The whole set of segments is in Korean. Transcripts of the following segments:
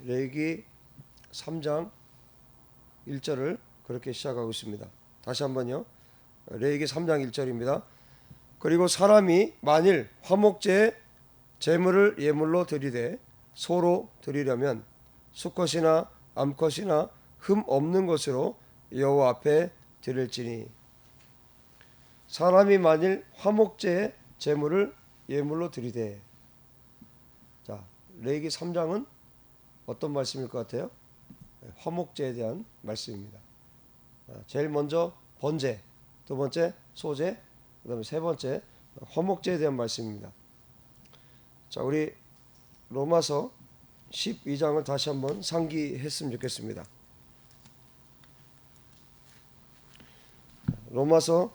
레위기 3장 1절을 그렇게 시작하고 있습니다. 다시 한번요. 레위기 3장 1절입니다. 그리고 사람이 만일 화목제에 제물을 예물로 드리되 소로 드리려면 수컷이나 암컷이나 흠 없는 것으로 여호와 앞에 드릴지니. 사람이 만일 화목제에 제물을 예물로 드리되. 자, 레위기 3장은 어떤 말씀일 것 같아요? 화목제에 대한 말씀입니다. 제일 먼저 번제, 두 번째 소제, 그다음에 세 번째 화목제에 대한 말씀입니다. 자, 우리 로마서 12장을 다시 한번 상기했으면 좋겠습니다. 로마서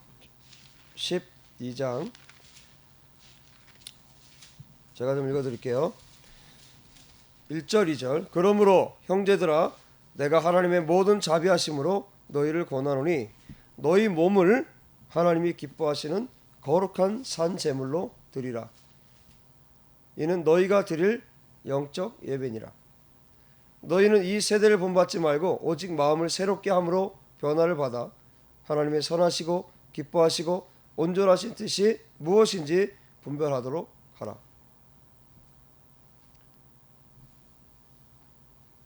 12장 제가 좀 읽어드릴게요. 1절 2절. 그러므로 형제들아 내가 하나님의 모든 자비하심으로 너희를 권하노니 너희 몸을 하나님이 기뻐하시는 거룩한 산 제물로 드리라. 이는 너희가 드릴 영적 예배니라. 너희는 이 세대를 본받지 말고 오직 마음을 새롭게 함으로 변화를 받아 하나님의 선하시고 기뻐하시고 온전하신 뜻이 무엇인지 분별하도록 하라.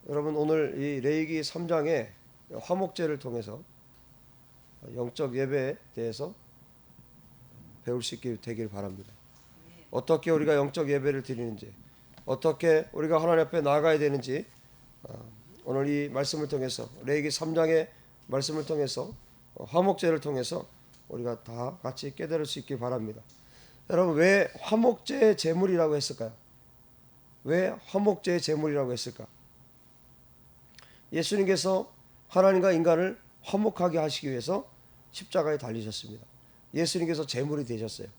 여러분, 오늘 이 레위기 3장의 화목제를 통해서 영적 예배에 대해서 배울 수 있게 되길 바랍니다. 어떻게 우리가 영적 예배를 드리는지, 어떻게 우리가 하나님 앞에 나아가야 되는지 오늘 이 말씀을 통해서, 레위기 3장의 말씀을 통해서, 화목제를 통해서 우리가 다 같이 깨달을 수 있길 바랍니다. 여러분, 왜 화목제의 제물이라고 했을까요? 왜 화목제의 제물이라고 했을까? 예수님께서 하나님과 인간을 화목하게 하시기 위해서 십자가에 달리셨습니다. 예수님께서 제물이 되셨어요.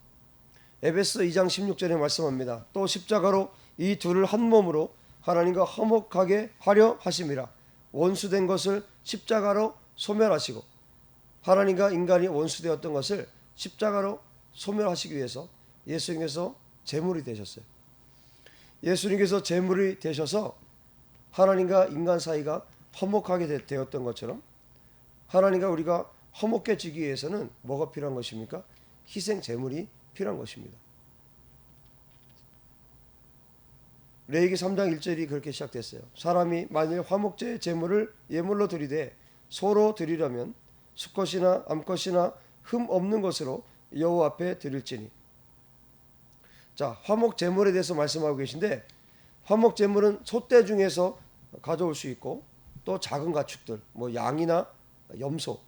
에베소 2장 16절에 말씀합니다. 또 십자가로 이 둘을 한 몸으로 하나님과 화목하게 하려 하심이라. 원수된 것을 십자가로 소멸하시고, 하나님과 인간이 원수되었던 것을 십자가로 소멸하시기 위해서 예수님께서 제물이 되셨어요. 예수님께서 제물이 되셔서 하나님과 인간 사이가 화목하게 되었던 것처럼, 하나님과 우리가 화목해지기 위해서는 뭐가 필요한 것입니까? 희생 제물이 필요한 것입니다. 레위기 3장 1절이 그렇게 시작됐어요. 사람이 만일 화목제 제물을 예물로 드리되 소로 드리려면 수컷이나 암컷이나 흠 없는 것으로 여호와 앞에 드릴지니. 자, 화목 제물에 대해서 말씀하고 계신데, 화목 제물은 소떼 중에서 가져올 수 있고, 또 작은 가축들, 뭐 양이나 염소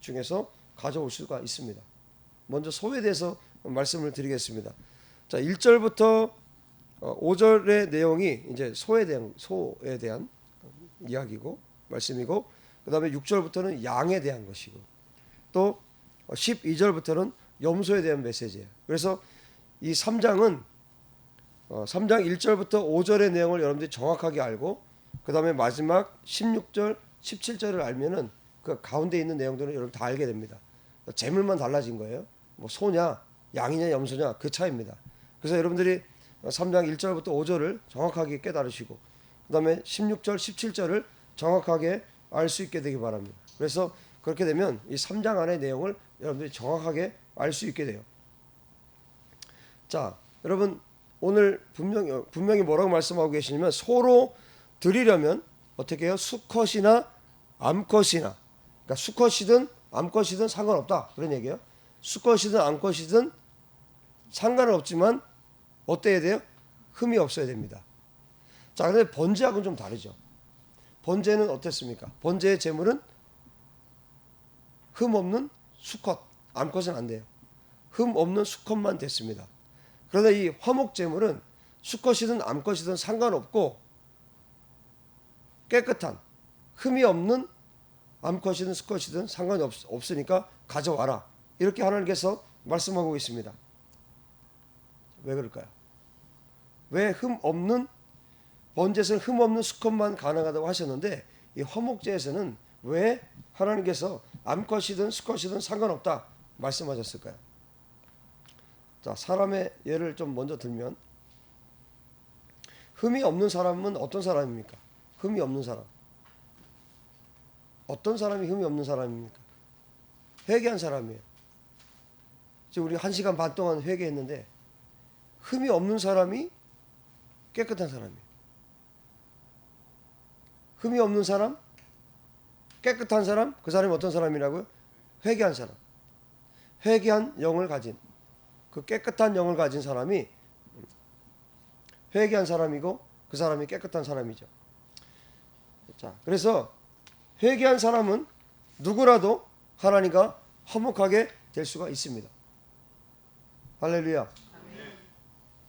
중에서 가져올 수가 있습니다. 먼저 소에 대해서 말씀을 드리겠습니다. 자, 1절부터 5절의 내용이 이제 소에 대한 이야기고 말씀이고, 그다음에 6절부터는 양에 대한 것이고, 또 12절부터는 염소에 대한 메시지예요. 그래서 이 3장은 3장 1절부터 5절의 내용을 여러분들이 정확하게 알고, 그다음에 마지막 16절, 17절을 알면은 그 가운데 있는 내용들은 여러분 다 알게 됩니다. 제물만 달라진 거예요. 뭐 소냐, 양이냐, 염소냐 그 차이입니다. 그래서 여러분들이 3장 1절부터 5절을 정확하게 깨달으시고, 그다음에 16절, 17절을 정확하게 알 수 있게 되기 바랍니다. 그래서 그렇게 되면 이 3장 안의 내용을 여러분들이 정확하게 알 수 있게 돼요. 자, 여러분, 오늘 분명히 뭐라고 말씀하고 계시냐면, 소로 드리려면 어떻게 해요? 수컷이나 암컷이나, 그러니까 수컷이든 암컷이든 상관없다, 그런 얘기예요. 수컷이든 암컷이든 상관은 없지만 어때야 돼요? 흠이 없어야 됩니다. 자, 근데 번제하고는 좀 다르죠. 번제는 어땠습니까? 번제의 제물은 흠 없는 수컷, 암컷은 안 돼요. 흠 없는 수컷만 됐습니다. 그런데 이 화목 제물은 수컷이든 암컷이든 상관없고, 깨끗한 흠이 없는 암컷이든 수컷이든 상관이 없으니까 가져와라, 이렇게 하나님께서 말씀하고 있습니다. 왜 그럴까요? 왜 흠 없는 번제에서는 흠 없는 수컷만 가능하다고 하셨는데, 이 화목제에서는 왜 하나님께서 암컷이든 수컷이든 상관없다 말씀하셨을까요? 자, 사람의 예를 좀 먼저 들면, 흠이 없는 사람은 어떤 사람입니까? 흠이 없는 사람. 어떤 사람이 흠이 없는 사람입니까? 회개한 사람이에요. 지금 우리 1시간 반 동안 회개했는데 흠이 없는 사람이 깨끗한 사람이에요. 흠이 없는 사람, 깨끗한 사람, 그 사람이 어떤 사람이라고요? 회개한 사람. 회개한 영을 가진, 그 깨끗한 영을 가진 사람이 회개한 사람이고 그 사람이 깨끗한 사람이죠. 자, 그래서 회개한 사람은 누구라도 하나님과 화목하게 될 수가 있습니다. 할렐루야.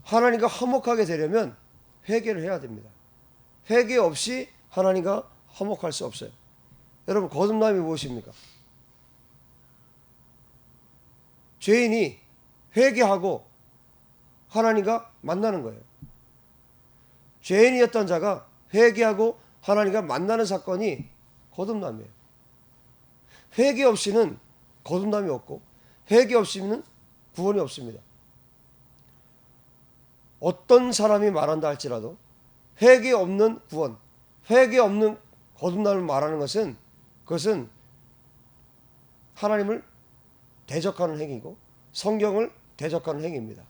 하나님과 화목하게 되려면 회개를 해야 됩니다. 회개 없이 하나님과 화목할 수 없어요. 여러분, 거듭남이 무엇입니까? 죄인이 회개하고 하나님과 만나는 거예요. 죄인이었던 자가 회개하고 하나님과 만나는 사건이 거듭남이에요. 회개 없이는 거듭남이 없고 회개 없이는 구원이 없습니다. 어떤 사람이 말한다 할지라도 회개 없는 구원, 회개 없는 거듭남을 말하는 것은 그것은 하나님을 대적하는 행위고 성경을 대적하는 행위입니다.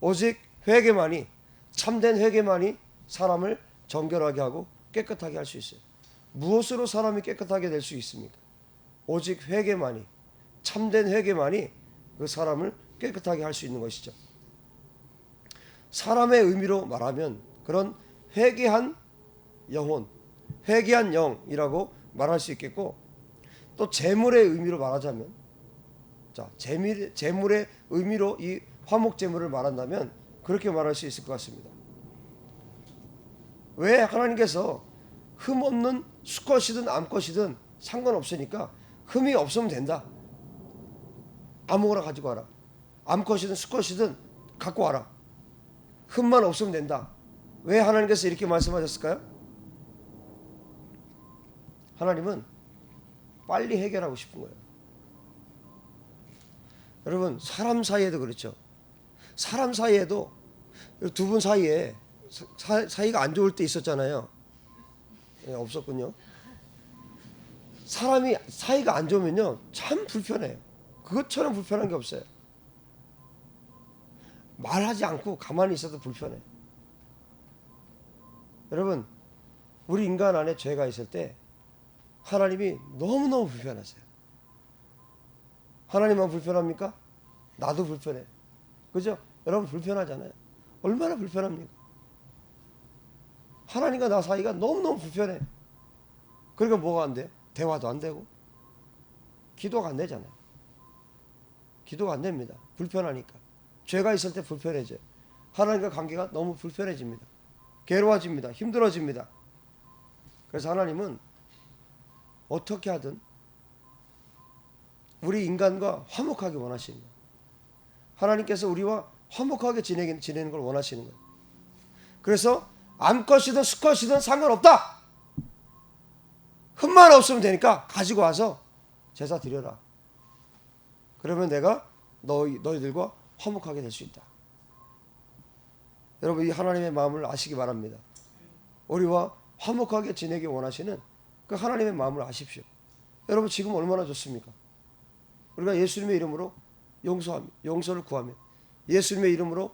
오직 회개만이, 참된 회개만이 사람을 정결하게 하고 깨끗하게 할 수 있어요. 무엇으로 사람이 깨끗하게 될 수 있습니까? 오직 회개만이, 참된 회개만이 그 사람을 깨끗하게 할 수 있는 것이죠. 사람의 의미로 말하면 그런 회개한 영혼, 회개한 영이라고 말할 수 있겠고, 또 재물의 의미로 말하자면, 자, 재물의 의미로 이 화목재물을 말한다면 그렇게 말할 수 있을 것 같습니다. 왜 하나님께서 흠 없는 수컷이든 암컷이든 상관없으니까 흠이 없으면 된다. 아무거나 가지고 와라. 암컷이든 수컷이든 갖고 와라. 흠만 없으면 된다. 왜 하나님께서 이렇게 말씀하셨을까요? 하나님은 빨리 해결하고 싶은 거예요. 여러분, 사람 사이에도 그렇죠. 사람 사이에도 두 분 사이에 사이가 안 좋을 때 있었잖아요. 네, 없었군요. 사람이 사이가 안 좋으면요 참 불편해요. 그것처럼 불편한 게 없어요. 말하지 않고 가만히 있어도 불편해. 여러분, 우리 인간 안에 죄가 있을 때 하나님이 너무너무 불편하세요. 하나님만 불편합니까? 나도 불편해. 그죠? 여러분 불편하잖아요. 얼마나 불편합니까? 하나님과 나 사이가 너무너무 불편해. 그러니까 뭐가 안 돼요? 대화도 안 되고 기도가 안 되잖아요. 기도가 안 됩니다. 불편하니까. 죄가 있을 때 불편해져요. 하나님과 관계가 너무 불편해집니다. 괴로워집니다. 힘들어집니다. 그래서 하나님은 어떻게 하든 우리 인간과 화목하게 원하시는 거예요. 하나님께서 우리와 화목하게 지내는 걸 원하시는 거예요. 그래서 암컷이든 수컷이든 상관없다. 흠만 없으면 되니까 가지고 와서 제사 드려라. 그러면 내가 너희들과 화목하게 될 수 있다. 여러분, 이 하나님의 마음을 아시기 바랍니다. 우리와 화목하게 지내기 원하시는 그 하나님의 마음을 아십시오. 여러분, 지금 얼마나 좋습니까? 우리가 예수님의 이름으로 용서를 구하면, 예수님의 이름으로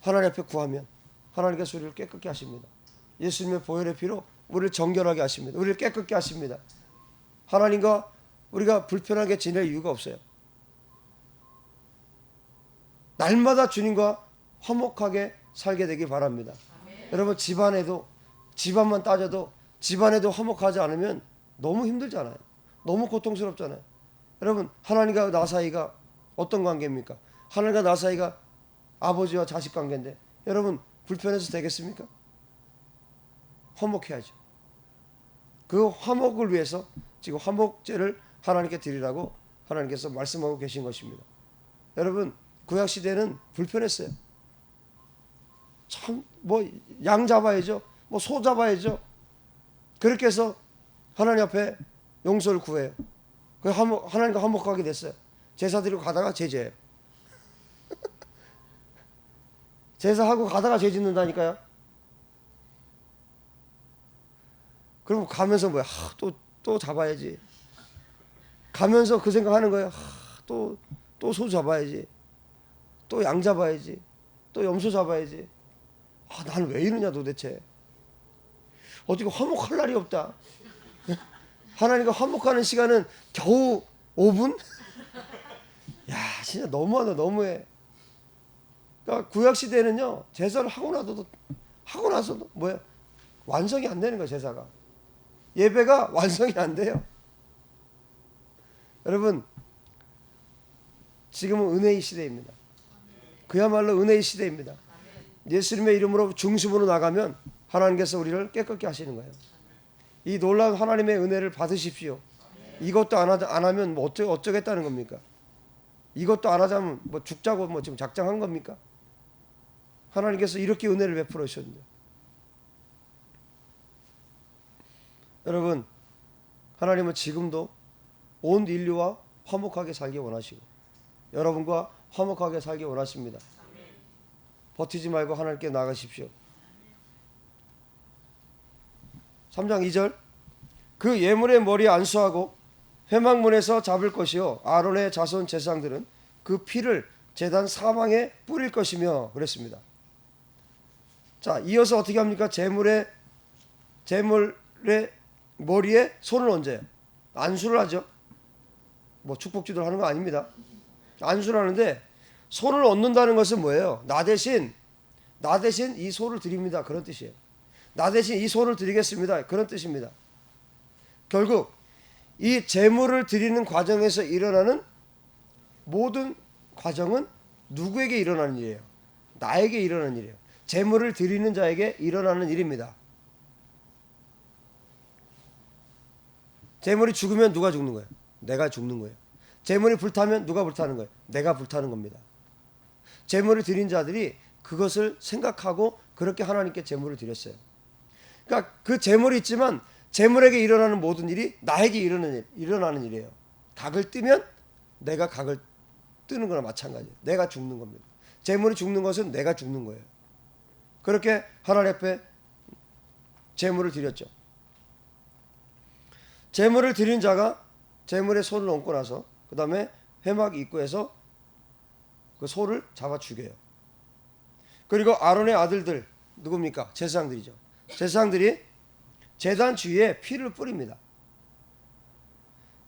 하나님 앞에 구하면 하나님께서 우리를 깨끗게 하십니다. 예수님의 보혈의 피로 우리를 정결하게 하십니다. 우리를 깨끗게 하십니다. 하나님과 우리가 불편하게 지낼 이유가 없어요. 날마다 주님과 화목하게 살게 되길 바랍니다. 여러분, 집안만 따져도 집안에도 화목하지 않으면 너무 힘들잖아요. 너무 고통스럽잖아요. 여러분, 하나님과 나 사이가 어떤 관계입니까? 하나님과 나 사이가 아버지와 자식 관계인데 여러분 불편해서 되겠습니까? 화목해야죠. 그 화목을 위해서 지금 화목제를 하나님께 드리라고 하나님께서 말씀하고 계신 것입니다. 여러분, 구약 시대는 불편했어요. 참 뭐 양 잡아야죠. 뭐 소 잡아야죠. 그렇게 해서 하나님 앞에 용서를 구해요. 하나님과 화목하게 됐어요. 제사 드리고 가다가 죄져요. 제사하고 가다가 죄 짓는다니까요. 그럼 가면서 뭐야? 또 잡아야지. 가면서 그 생각하는 거예요. 또 소 잡아야지. 또 양 잡아야지. 또 염소 잡아야지. 나는 왜 이러냐 도대체. 어떻게 화목할 날이 없다. 하나님과 화목하는 시간은 겨우 5분? 야, 진짜 너무하다, 너무해. 그러니까 구약 시대는요, 제사를 하고 나서도 뭐야? 완성이 안 되는 거야, 제사가. 예배가 완성이 안 돼요. 여러분, 지금은 은혜의 시대입니다. 그야말로 은혜의 시대입니다. 예수님의 이름으로 중심으로 나가면 하나님께서 우리를 깨끗게 하시는 거예요. 이 놀라운 하나님의 은혜를 받으십시오. 이것도 안 하면 뭐 어쩌겠다는 겁니까? 이것도 안 하자면 뭐 죽자고 뭐 지금 작정한 겁니까? 하나님께서 이렇게 은혜를 베풀어 주셨는데. 여러분, 하나님은 지금도 온 인류와 화목하게 살기 원하시고 여러분과 화목하게 살기 원하십니다. 버티지 말고 하나님께 나가십시오. 3장 2절, 그 예물의 머리에 안수하고 회막문에서 잡을 것이요 아론의 자손 제사장들은 그 피를 제단 사방에 뿌릴 것이며 그랬습니다. 자, 이어서 어떻게 합니까? 제물의 머리에 손을 얹어요. 안수를 하죠. 뭐 축복기도를 하는 거 아닙니다. 안수를 하는데 손을 얹는다는 것은 뭐예요? 나 대신 이 소를 드립니다. 그런 뜻이에요. 나 대신 이 소를 드리겠습니다. 그런 뜻입니다. 결국 이 제물을 드리는 과정에서 일어나는 모든 과정은 누구에게 일어나는 일이에요? 나에게 일어나는 일이에요. 제물을 드리는 자에게 일어나는 일입니다. 제물이 죽으면 누가 죽는 거예요? 내가 죽는 거예요. 제물이 불타면 누가 불타는 거예요? 내가 불타는 겁니다. 제물을 드린 자들이 그것을 생각하고 그렇게 하나님께 제물을 드렸어요. 그러니까 그 제물이 있지만 제물에게 일어나는 모든 일이 나에게 일어나는 일이에요. 각을 뜨면 내가 각을 뜨는 거나 마찬가지예요. 내가 죽는 겁니다. 제물이 죽는 것은 내가 죽는 거예요. 그렇게 하나님 앞에 제물을 드렸죠. 제물을 드린 자가 제물에 손을 얹고 나서 그 다음에 회막 입구에서 그 소를 잡아 죽여요. 그리고 아론의 아들들 누굽니까? 제사장들이죠. 제사장들이 제단 주위에 피를 뿌립니다.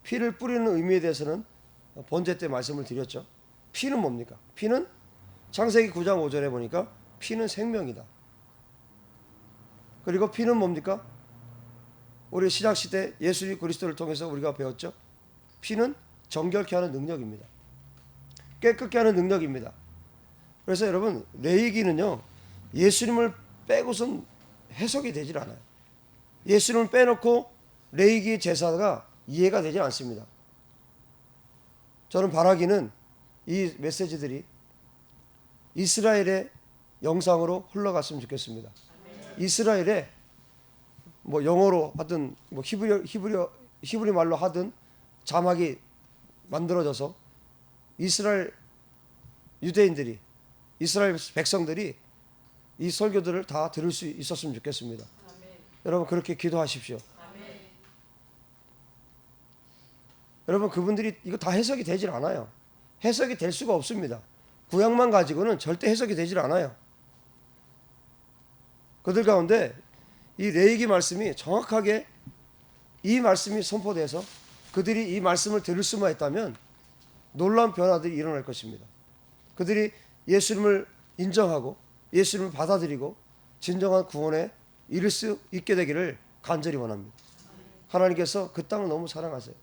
피를 뿌리는 의미에 대해서는 번제 때 말씀을 드렸죠. 피는 뭡니까? 피는 창세기 9장 5절에 보니까 피는 생명이다. 그리고 피는 뭡니까? 우리 신약시대 예수 그리스도를 통해서 우리가 배웠죠. 피는 정결케 하는 능력입니다. 깨끗게 하는 능력입니다. 그래서 여러분, 레위기는요, 예수님을 빼고선 해석이 되질 않아요. 예수님을 빼놓고 레위기 제사가 이해가 되지 않습니다. 저는 바라기는 이 메시지들이 이스라엘의 영상으로 흘러갔으면 좋겠습니다. 이스라엘에 뭐 영어로 하든 뭐 히브리 말로 하든 자막이 만들어져서 이스라엘 유대인들이, 이스라엘 백성들이 이 설교들을 다 들을 수 있었으면 좋겠습니다. 아멘. 여러분 그렇게 기도하십시오. 아멘. 여러분 그분들이 이거 다 해석이 되질 않아요. 해석이 될 수가 없습니다. 구약만 가지고는 절대 해석이 되질 않아요. 그들 가운데 이 레위기 말씀이 정확하게 이 말씀이 선포돼서 그들이 이 말씀을 들을 수만 있다면 놀라운 변화들이 일어날 것입니다. 그들이 예수님을 인정하고 예수님을 받아들이고 진정한 구원에 이를 수 있게 되기를 간절히 원합니다. 하나님께서 그 땅을 너무 사랑하세요.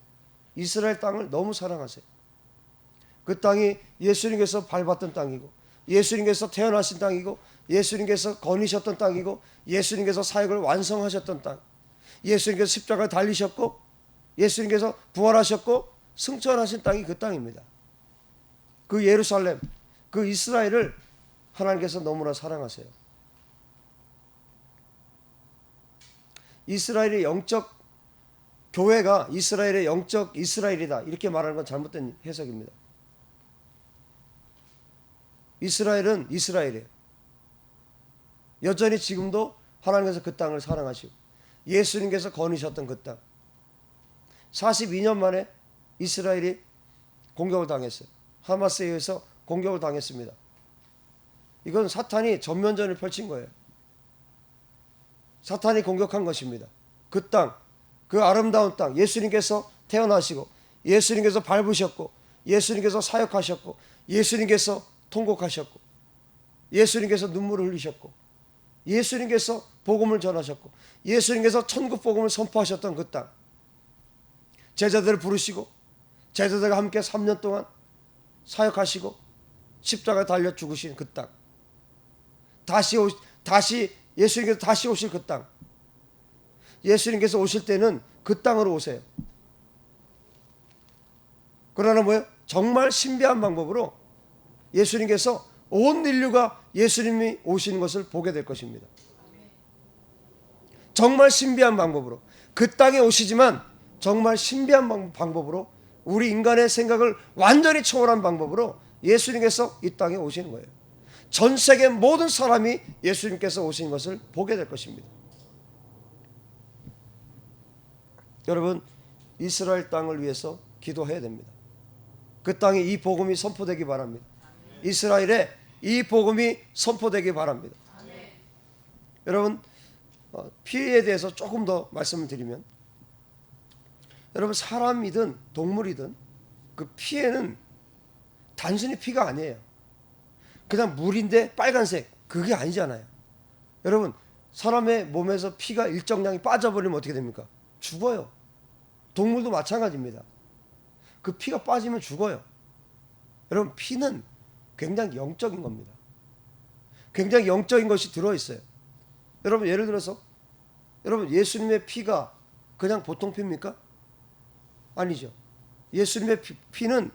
이스라엘 땅을 너무 사랑하세요. 그 땅이 예수님께서 밟았던 땅이고 예수님께서 태어나신 땅이고 예수님께서 거니셨던 땅이고 예수님께서 사역을 완성하셨던 땅, 예수님께서 십자가에 달리셨고 예수님께서 부활하셨고 승천하신 땅이 그 땅입니다. 그 예루살렘, 그 이스라엘을 하나님께서 너무나 사랑하세요. 이스라엘의 영적 교회가 이스라엘의 영적 이스라엘이다 이렇게 말하는 건 잘못된 해석입니다. 이스라엘은 이스라엘이에요. 여전히 지금도 하나님께서 그 땅을 사랑하시고 예수님께서 거니셨던 그 땅. 42년 만에 이스라엘이 공격을 당했어요. 하마스에 의해서 공격을 당했습니다. 이건 사탄이 전면전을 펼친 거예요. 사탄이 공격한 것입니다. 그 땅, 그 아름다운 땅, 예수님께서 태어나시고 예수님께서 밟으셨고 예수님께서 사역하셨고 예수님께서 통곡하셨고 예수님께서 눈물을 흘리셨고 예수님께서 복음을 전하셨고 예수님께서 천국 복음을 선포하셨던 그 땅, 제자들을 부르시고 제자들과 함께 3년 동안 사역하시고 십자가에 달려 죽으신 그 땅, 다시 예수님께서 다시 오실 그 땅, 예수님께서 오실 때는 그 땅으로 오세요. 그러나 뭐예요? 정말 신비한 방법으로 예수님께서 온 인류가 예수님이 오시는 것을 보게 될 것입니다. 정말 신비한 방법으로 그 땅에 오시지만 정말 신비한 방법으로 우리 인간의 생각을 완전히 초월한 방법으로 예수님께서 이 땅에 오시는 거예요. 전 세계 모든 사람이 예수님께서 오신 것을 보게 될 것입니다. 여러분, 이스라엘 땅을 위해서 기도해야 됩니다. 그 땅에 이 복음이 선포되기 바랍니다. 이스라엘에 이 복음이 선포되기 바랍니다. 여러분, 피에 대해서 조금 더 말씀을 드리면, 여러분, 사람이든 동물이든 그 피에는 단순히 피가 아니에요. 그냥 물인데 빨간색, 그게 아니잖아요. 여러분, 사람의 몸에서 피가 일정량이 빠져버리면 어떻게 됩니까? 죽어요. 동물도 마찬가지입니다. 그 피가 빠지면 죽어요. 여러분, 피는 굉장히 영적인 겁니다. 굉장히 영적인 것이 들어있어요. 여러분, 예를 들어서 여러분, 예수님의 피가 그냥 보통 피입니까? 아니죠. 예수님의 피는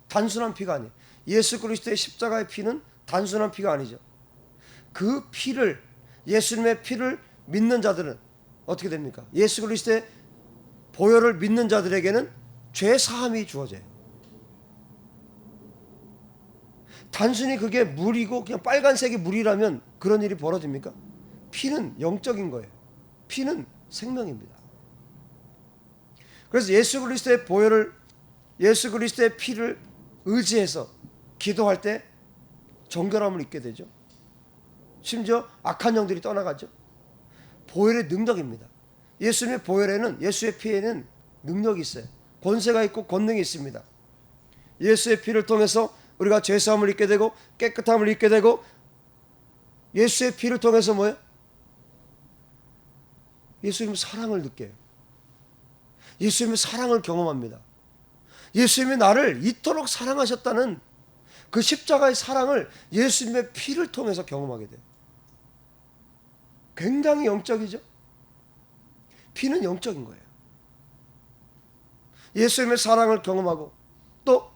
단순한 피가 아니에요. 예수 그리스도의 십자가의 피는 단순한 피가 아니죠. 그 피를, 예수님의 피를 믿는 자들은 어떻게 됩니까? 예수 그리스도의 보혈을 믿는 자들에게는 죄 사함이 주어져요. 단순히 그게 물이고 그냥 빨간색이 물이라면 그런 일이 벌어집니까? 피는 영적인 거예요. 피는 생명입니다. 그래서 예수 그리스도의 보혈을, 예수 그리스도의 피를 의지해서 기도할 때 정결함을 입게 되죠. 심지어 악한 영들이 떠나가죠. 보혈의 능력입니다. 예수님의 보혈에는, 예수의 피에는 능력이 있어요. 권세가 있고 권능이 있습니다. 예수의 피를 통해서 우리가 죄사함을 입게 되고 깨끗함을 입게 되고, 예수의 피를 통해서 뭐예요? 예수님의 사랑을 느껴요. 예수님의 사랑을 경험합니다. 예수님이 나를 이토록 사랑하셨다는 그 십자가의 사랑을 예수님의 피를 통해서 경험하게 돼요. 굉장히 영적이죠. 피는 영적인 거예요. 예수님의 사랑을 경험하고 또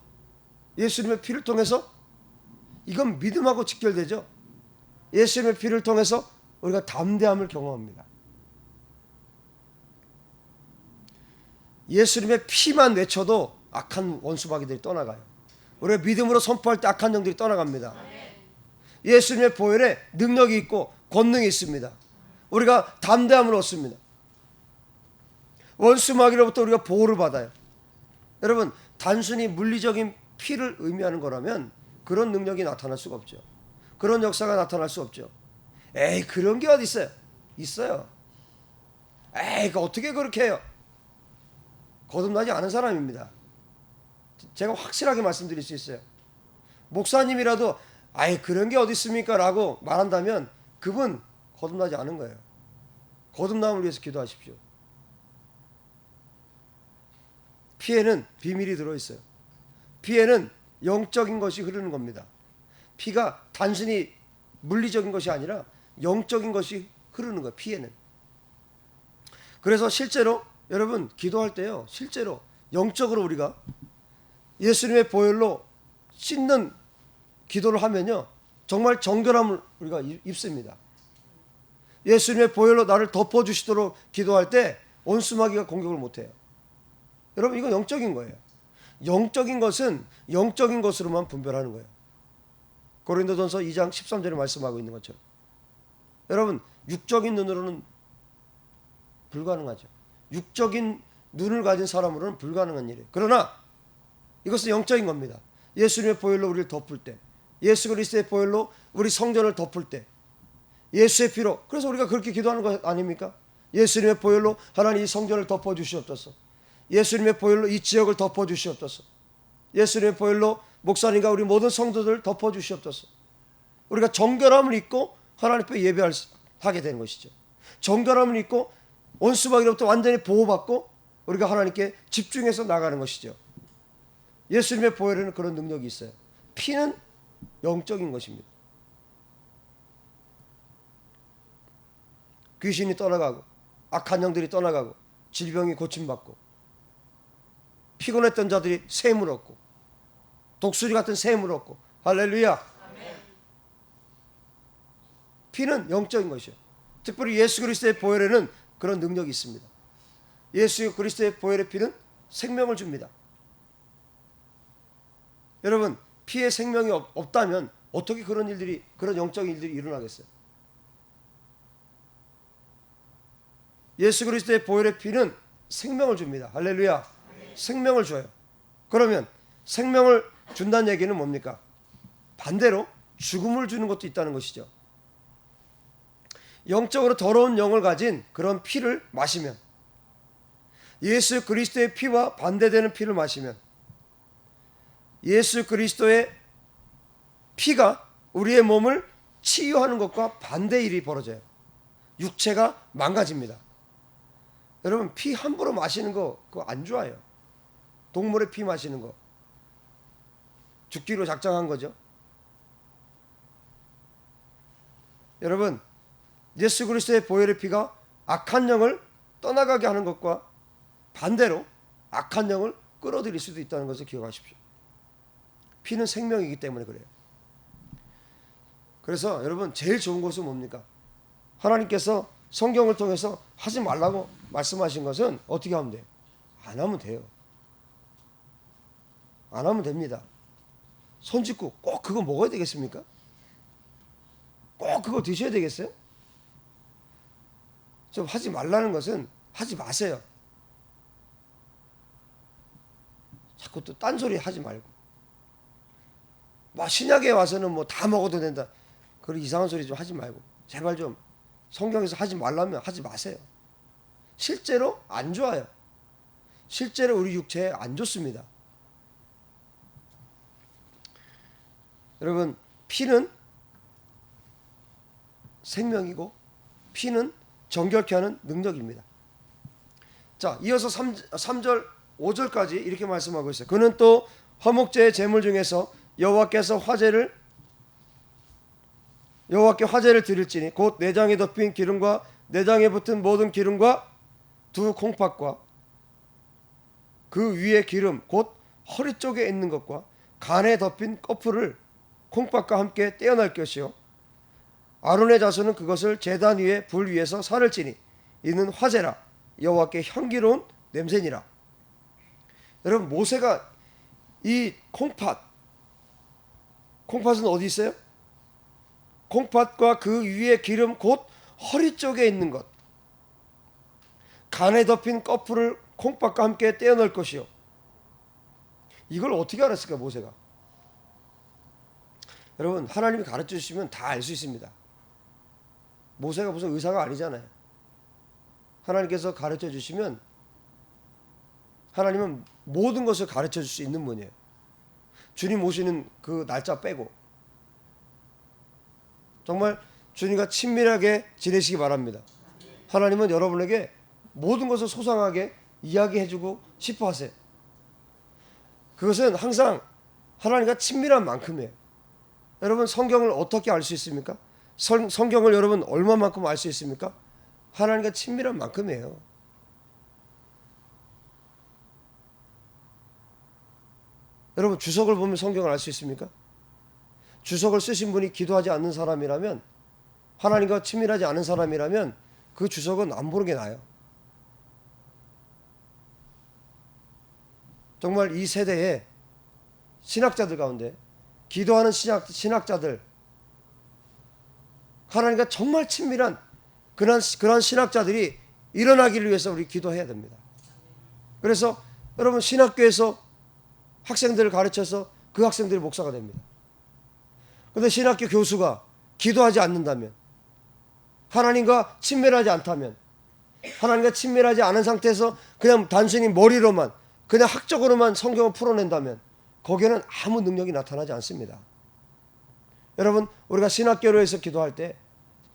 예수님의 피를 통해서, 이건 믿음하고 직결되죠. 예수님의 피를 통해서 우리가 담대함을 경험합니다. 예수님의 피만 외쳐도 악한 원수마귀들이 떠나가요. 우리가 믿음으로 선포할 때 악한 영들이 떠나갑니다. 예수님의 보혈에 능력이 있고 권능이 있습니다. 우리가 담대함을 얻습니다. 원수마귀로부터 우리가 보호를 받아요. 여러분, 단순히 물리적인 피를 의미하는 거라면 그런 능력이 나타날 수가 없죠. 그런 역사가 나타날 수 없죠. 에이, 그런 게 어디 있어요? 있어요. 에이, 어떻게 그렇게 해요? 거듭나지 않은 사람입니다. 제가 확실하게 말씀드릴 수 있어요. 목사님이라도 아예 그런 게 어디 있습니까? 라고 말한다면 그분 거듭나지 않은 거예요. 거듭남을 위해서 기도하십시오. 피에는 비밀이 들어있어요. 피에는 영적인 것이 흐르는 겁니다. 피가 단순히 물리적인 것이 아니라 영적인 것이 흐르는 거예요. 피에는. 그래서 실제로 여러분, 기도할 때요, 실제로 영적으로 우리가 예수님의 보혈로 씻는 기도를 하면요, 정말 정결함을 우리가 입습니다. 예수님의 보혈로 나를 덮어주시도록 기도할 때 온수마귀가 공격을 못해요. 여러분, 이건 영적인 거예요. 영적인 것은 영적인 것으로만 분별하는 거예요. 고린도전서 2장 13절에 말씀하고 있는 것처럼. 여러분, 육적인 눈으로는 불가능하죠. 육적인 눈을 가진 사람으로는 불가능한 일이에요. 그러나 이것은 영적인 겁니다. 예수님의 보혈로 우리를 덮을 때, 예수 그리스도의 보혈로 우리 성전을 덮을 때, 예수의 피로, 그래서 우리가 그렇게 기도하는 것 아닙니까? 예수님의 보혈로 하나님 이 성전을 덮어주시옵소서. 예수님의 보혈로 이 지역을 덮어주시옵소서. 예수님의 보혈로 목사님과 우리 모든 성도들을 덮어주시옵소서. 우리가 정결함을 입고 하나님 앞에 예배하게 되는 것이죠. 정결함을 입고 원수마귀로부터 완전히 보호받고 우리가 하나님께 집중해서 나가는 것이죠. 예수님의 보혈에는 그런 능력이 있어요. 피는 영적인 것입니다. 귀신이 떠나가고 악한 영들이 떠나가고 질병이 고침받고 피곤했던 자들이 샘을 얻고 독수리 같은 샘을 얻고 할렐루야. 아멘. 피는 영적인 것이에요. 특별히 예수 그리스도의 보혈에는 그런 능력이 있습니다. 예수 그리스도의 보혈의 피는 생명을 줍니다. 여러분, 피에 생명이 없다면 어떻게 그런 일들이, 그런 영적인 일들이 일어나겠어요? 예수 그리스도의 보혈의 피는 생명을 줍니다. 할렐루야. 생명을 줘요. 그러면 생명을 준다는 얘기는 뭡니까? 반대로 죽음을 주는 것도 있다는 것이죠. 영적으로 더러운 영을 가진 그런 피를 마시면, 예수 그리스도의 피와 반대되는 피를 마시면, 예수 그리스도의 피가 우리의 몸을 치유하는 것과 반대 일이 벌어져요. 육체가 망가집니다. 여러분, 피 함부로 마시는 거 그거 안 좋아요. 동물의 피 마시는 거 죽기로 작정한 거죠. 여러분, 예수 그리스도의 보혈의 피가 악한 영을 떠나가게 하는 것과 반대로 악한 영을 끌어들일 수도 있다는 것을 기억하십시오. 피는 생명이기 때문에 그래요. 그래서 여러분, 제일 좋은 것은 뭡니까? 하나님께서 성경을 통해서 하지 말라고 말씀하신 것은 어떻게 하면 돼요? 안 하면 돼요. 안 하면 됩니다. 손 짚고 꼭 그거 먹어야 되겠습니까? 꼭 그거 드셔야 되겠어요? 좀 하지 말라는 것은 하지 마세요. 자꾸 또 딴소리 하지 말고. 막 신약에 와서는 뭐 다 먹어도 된다. 그런 이상한 소리 좀 하지 말고. 제발 좀 성경에서 하지 말라면 하지 마세요. 실제로 안 좋아요. 실제로 우리 육체에 안 좋습니다. 여러분, 피는 생명이고 피는 정결케 하는 능력입니다. 자, 이어서 3절 5절까지 이렇게 말씀하고 있어요. 그는 또 화목제의 제물 중에서 여호와께 화제를 드릴지니 곧 내장에 덮인 기름과 내장에 붙은 모든 기름과 두 콩팥과 그 위에 기름 곧 허리 쪽에 있는 것과 간에 덮인 꺼풀을 콩팥과 함께 떼어낼 것이요 아론의 자손은 그것을 제단 위에 불 위에서 살을 찌니 이는 화제라 여호와께 향기로운 냄새니라. 여러분, 모세가 이 콩팥은 어디 있어요? 콩팥과 그 위에 기름 곧 허리 쪽에 있는 것, 간에 덮인 꺼풀을 콩팥과 함께 떼어낼 것이요. 이걸 어떻게 알았을까, 모세가? 여러분, 하나님이 가르쳐 주시면 다 알 수 있습니다. 모세가 무슨 의사가 아니잖아요. 하나님께서 가르쳐 주시면 하나님은 모든 것을 가르쳐 줄 수 있는 분이에요. 주님 오시는 그 날짜 빼고 정말 주님과 친밀하게 지내시기 바랍니다. 하나님은 여러분에게 모든 것을 소상하게 이야기해주고 싶어 하세요. 그것은 항상 하나님과 친밀한 만큼이에요. 여러분, 성경을 어떻게 알 수 있습니까? 성경을 여러분 얼마만큼 알 수 있습니까? 하나님과 친밀한 만큼이에요. 여러분, 주석을 보면 성경을 알 수 있습니까? 주석을 쓰신 분이 기도하지 않는 사람이라면, 하나님과 친밀하지 않은 사람이라면 그 주석은 안 보는 게 나아요. 정말 이 세대에 신학자들 가운데 기도하는 신학자들, 하나님과 정말 친밀한 그런 신학자들이 일어나기를 위해서 우리 기도해야 됩니다. 그래서 여러분, 신학교에서 학생들을 가르쳐서 그 학생들이 목사가 됩니다. 그런데 신학교 교수가 기도하지 않는다면, 하나님과 친밀하지 않다면, 하나님과 친밀하지 않은 상태에서 그냥 단순히 머리로만, 그냥 학적으로만 성경을 풀어낸다면 거기에는 아무 능력이 나타나지 않습니다. 여러분, 우리가 신학교로 해서 기도할 때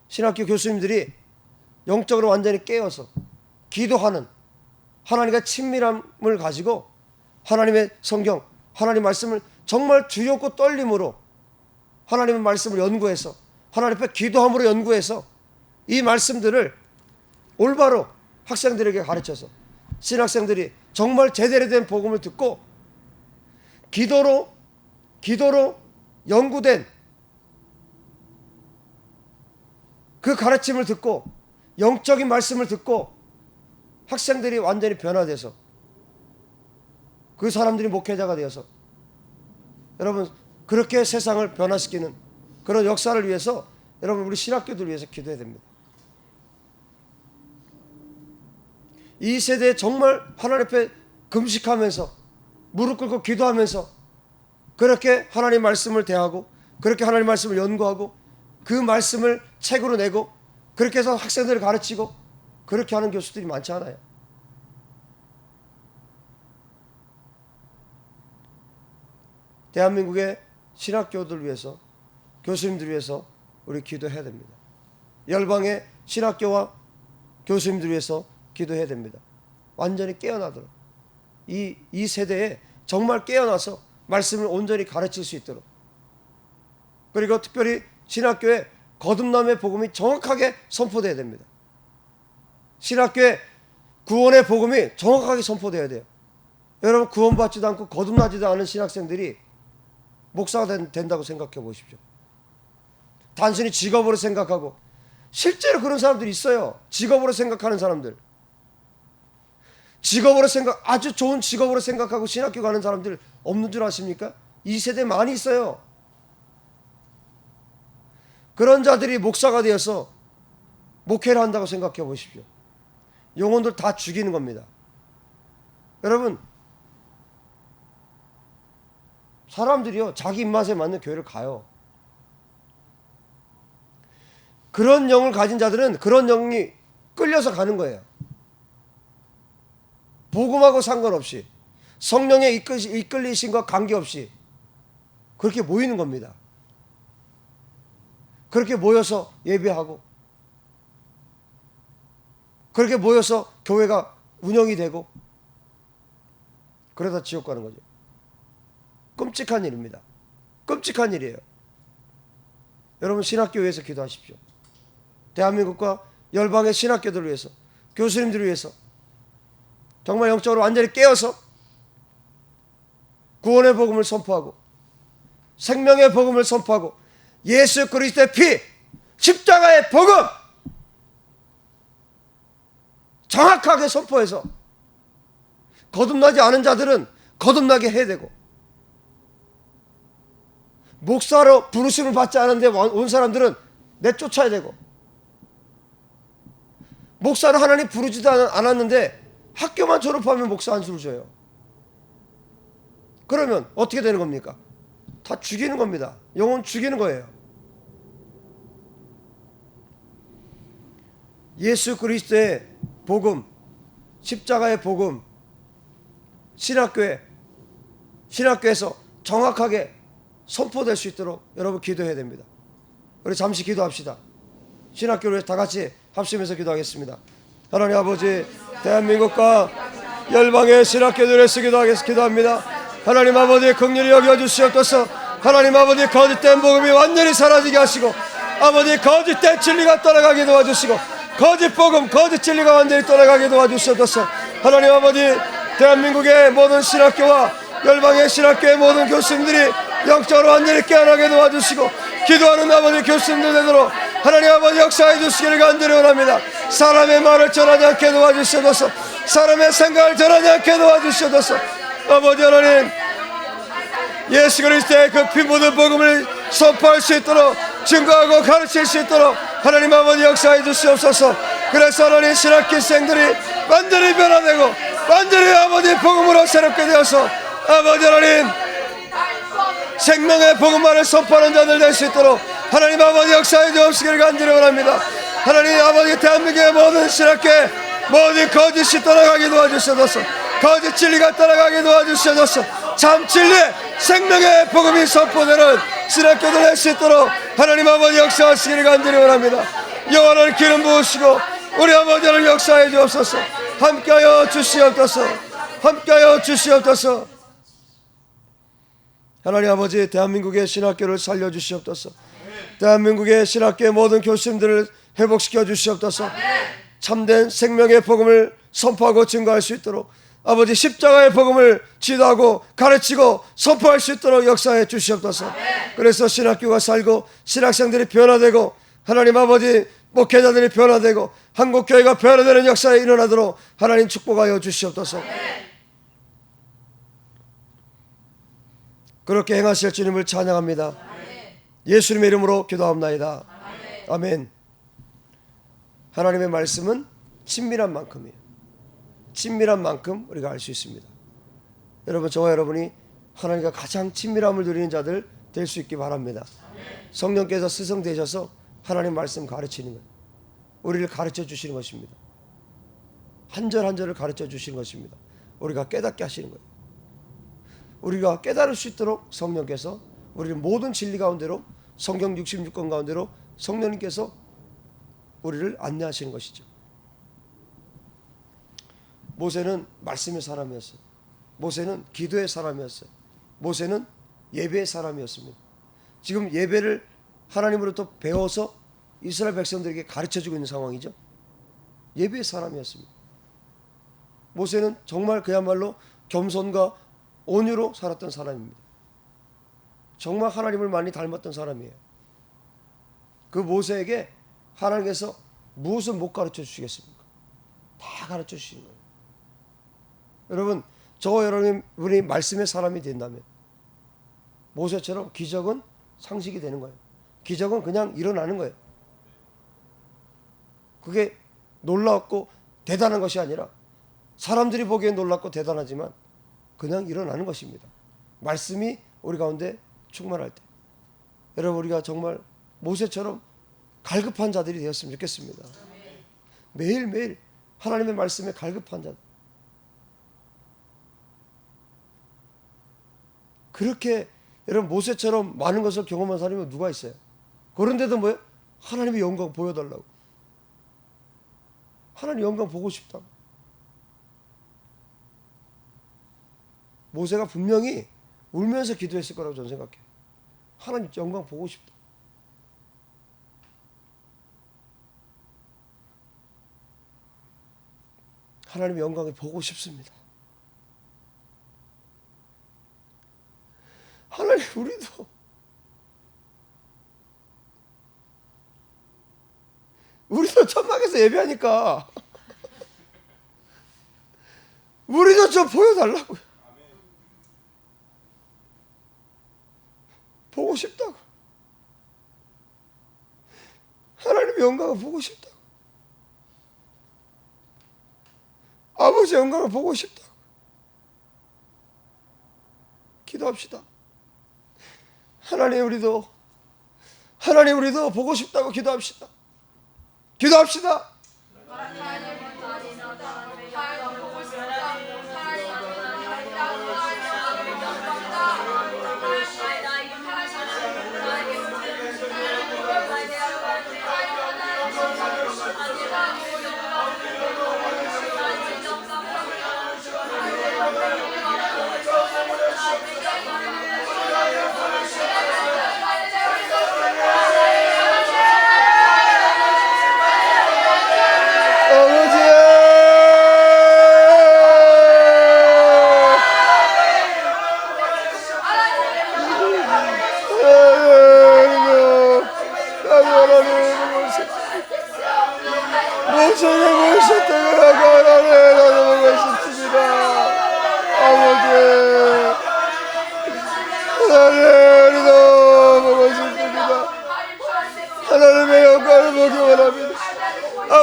신학교 교수님들이 영적으로 완전히 깨어서 기도하는, 하나님과 친밀함을 가지고 하나님의 성경, 하나님 말씀을 정말 두렵고 떨림으로 하나님의 말씀을 연구해서, 하나님 앞에 기도함으로 연구해서 이 말씀들을 올바로 학생들에게 가르쳐서 신학생들이 정말 제대로 된 복음을 듣고 기도로 연구된 그 가르침을 듣고 영적인 말씀을 듣고 학생들이 완전히 변화돼서 그 사람들이 목회자가 되어서, 여러분, 그렇게 세상을 변화시키는 그런 역사를 위해서 여러분, 우리 신학교들 위해서 기도해야 됩니다. 이 세대에 정말 하나님 앞에 금식하면서 무릎 꿇고 기도하면서 그렇게 하나님 말씀을 대하고, 그렇게 하나님 말씀을 연구하고, 그 말씀을 책으로 내고, 그렇게 해서 학생들을 가르치고, 그렇게 하는 교수들이 많지 않아요. 대한민국의 신학교들 위해서, 교수님들 위해서 우리 기도해야 됩니다. 열방의 신학교와 교수님들 위해서 기도해야 됩니다. 완전히 깨어나도록, 이 세대에 정말 깨어나서 말씀을 온전히 가르칠 수 있도록, 그리고 특별히 신학교에 거듭남의 복음이 정확하게 선포되어야 됩니다. 신학교에 구원의 복음이 정확하게 선포되어야 돼요. 여러분, 구원받지도 않고 거듭나지도 않은 신학생들이 목사가 된다고 생각해 보십시오. 단순히 직업으로 생각하고, 실제로 그런 사람들이 있어요. 직업으로 생각하는 사람들, 아주 좋은 직업으로 생각하고 신학교 가는 사람들 없는 줄 아십니까? 이 세대에 많이 있어요. 그런 자들이 목사가 되어서 목회를 한다고 생각해 보십시오. 영혼들 다 죽이는 겁니다. 여러분, 사람들이요, 자기 입맛에 맞는 교회를 가요. 그런 영을 가진 자들은 그런 영이 끌려서 가는 거예요. 복음하고 상관없이, 성령의 이끌리심과 관계없이 그렇게 모이는 겁니다. 그렇게 모여서 예배하고, 그렇게 모여서 교회가 운영이 되고, 그러다 지옥 가는 거죠. 끔찍한 일입니다. 끔찍한 일이에요. 여러분, 신학교에서 기도하십시오. 대한민국과 열방의 신학교들을 위해서, 교수님들을 위해서 정말 영적으로 완전히 깨어서 구원의 복음을 선포하고, 생명의 복음을 선포하고, 예수 그리스도의 피, 십자가의 복음 정확하게 선포해서 거듭나지 않은 자들은 거듭나게 해야 되고, 목사로 부르심을 받지 않은데 온 사람들은 내쫓아야 되고, 목사를 하나님 부르지도 않았는데 학교만 졸업하면 목사 안수를 줘요. 그러면 어떻게 되는 겁니까? 다 죽이는 겁니다. 영혼 죽이는 거예요. 예수 그리스도의 복음, 십자가의 복음, 신학교에서 정확하게 선포될 수 있도록 여러분 기도해야 됩니다. 우리 잠시 기도합시다. 신학교를 위해서 다 같이 합심해서 기도하겠습니다. 하나님 아버지, 대한민국과 열방의 신학교들을 위해서 기도합니다. 하나님 아버지, 긍휼히 여겨주시옵소서. 하나님 아버지, 거짓된 복음이 완전히 사라지게 하시고, 아버지, 거짓된 진리가 떠나가게 도와주시고, 거짓 복음, 거짓 진리가 완전히 떠나가게 도와주시옵소서. 하나님 아버지, 대한민국의 모든 신학교와 열방의 신학교의 모든 교수님들이 영적으로 완전히 깨어나게 도와주시고, 기도하는 아버지 교수님들 되도록 하나님 아버지 역사해 주시기를 간절히 원합니다. 사람의 말을 전하지 않게 도와주시옵소서. 사람의 생각을 전하지 않게 도와주시옵소서. 아버지 하나님, 예수 그리스도의 그 피 묻은 복음을 선포할 수 있도록, 증거하고 가르칠 수 있도록 하나님 아버지 역사해 주시옵소서. 그래서 하나님 신학교생들이 완전히 변화되고 완전히 아버지 복음으로 새롭게 되어서 아버지 하나님 생명의 복음만을 선포하는 자들 될 수 있도록 하나님 아버지 역사에 주옵시기를 간절히 원합니다. 하나님 아버지 대한민국의 모든 신학교에 모든 거짓이 떠나가게 도와주셔서 거짓 진리가 떠나가게 도와주셔서 참 진리의 생명의 복음이 선포되는 신학교들 될 수 있도록 하나님 아버지 역사하시기를 간절히 원합니다. 영원한 기름 부으시고 우리 아버지를 역사해 주옵소서. 함께하여 주시옵소서. 함께하여 주시옵소서. 하나님 아버지 대한민국의 신학교를 살려주시옵소서. 대한민국의 신학교의 모든 교수님들을 회복시켜 주시옵소서. 참된 생명의 복음을 선포하고 증거할 수 있도록 아버지 십자가의 복음을 지도하고 가르치고 선포할 수 있도록 역사해 주시옵소서. 그래서 신학교가 살고 신학생들이 변화되고 하나님 아버지 목회자들이 변화되고 한국교회가 변화되는 역사에 일어나도록 하나님 축복하여 주시옵소서. 그렇게 행하실 주님을 찬양합니다. 예수님의 이름으로 기도합나이다. 아멘. 하나님의 말씀은 친밀한 만큼이에요. 친밀한 만큼 우리가 알 수 있습니다. 여러분, 저와 여러분이 하나님과 가장 친밀함을 누리는 자들 될 수 있기 바랍니다. 성령께서 스승되셔서 하나님 말씀 가르치는 거예요. 우리를 가르쳐 주시는 것입니다. 한 절 한 절을 가르쳐 주시는 것입니다. 우리가 깨닫게 하시는 거예요. 우리가 깨달을 수 있도록 성령께서 우리를 모든 진리 가운데로 성경 66권 가운데로 성령님께서 우리를 안내하시는 것이죠. 모세는 말씀의 사람이었어요. 모세는 기도의 사람이었어요. 모세는 예배의 사람이었습니다. 지금 예배를 하나님으로부터 배워서 이스라엘 백성들에게 가르쳐주고 있는 상황이죠. 예배의 사람이었습니다. 모세는 정말 그야말로 겸손과 온유로 살았던 사람입니다. 정말 하나님을 많이 닮았던 사람이에요. 그 모세에게 하나님께서 무엇을 못 가르쳐 주시겠습니까? 다 가르쳐 주시는 거예요. 여러분, 저와 여러분이 말씀의 사람이 된다면 모세처럼 기적은 상식이 되는 거예요. 기적은 그냥 일어나는 거예요. 그게 놀랍고 대단한 것이 아니라 사람들이 보기엔 놀랍고 대단하지만 그냥 일어나는 것입니다. 말씀이 우리 가운데 충만할 때. 여러분, 우리가 정말 모세처럼 갈급한 자들이 되었으면 좋겠습니다. 매일매일 하나님의 말씀에 갈급한 자들. 그렇게 여러분 모세처럼 많은 것을 경험한 사람이 누가 있어요? 그런데도 뭐예요? 하나님의 영광 보여달라고. 하나님 영광 보고 싶다고. 모세가 분명히 울면서 기도했을 거라고 저는 생각해요. 하나님 영광 보고 싶다. 하나님의 영광을 보고 싶습니다. 하나님, 우리도 천막에서 예배하니까 우리도 좀 보여달라고요. 보고 싶다고. 하나님의 영광을 보고 싶다고. 아버지의 영광을 보고 싶다고. 기도합시다. 하나님, 우리도 보고 싶다고 기도합시다. 기도합시다.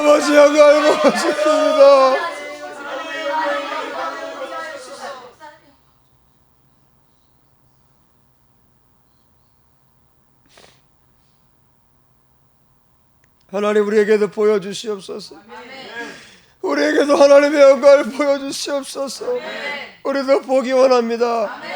아버지 영광을 보여 주십니다. 하나님 우리에게도 보여주시옵소서. 우리에게도 하나님의 영광을 보여주시옵소서. 우리도 보기 원합니다.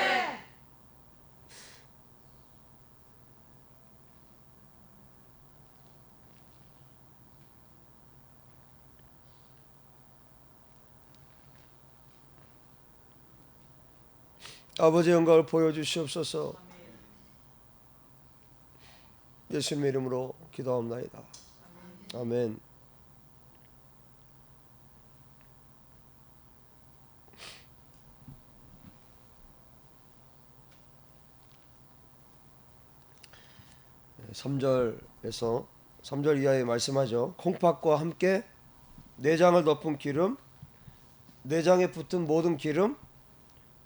아버지 영광을 보여주시옵소서. 예수님의 이름으로 기도합나이다. 아멘. (3절에서) 3절 이하에 말씀하죠. 콩팥과 함께 내장을 덮은 기름, 내장에 붙은 모든 기름,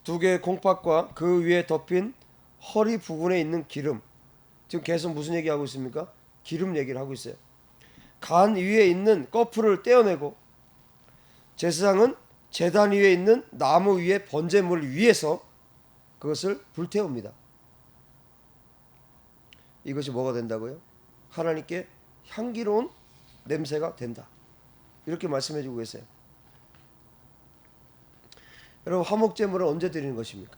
2개의 콩팥과 그 위에 덮인 허리 부분에 있는 기름. 지금 계속 무슨 얘기하고 있습니까? 기름 얘기를 하고 있어요. 간 위에 있는 꺼풀을 떼어내고 제사장은 제단 위에 있는 나무 위에 번제물을 위해서 그것을 불태웁니다. 이것이 뭐가 된다고요? 하나님께 향기로운 냄새가 된다. 이렇게 말씀해 주고 계세요. 여러분, 화목제물은 언제 드리는 것입니까?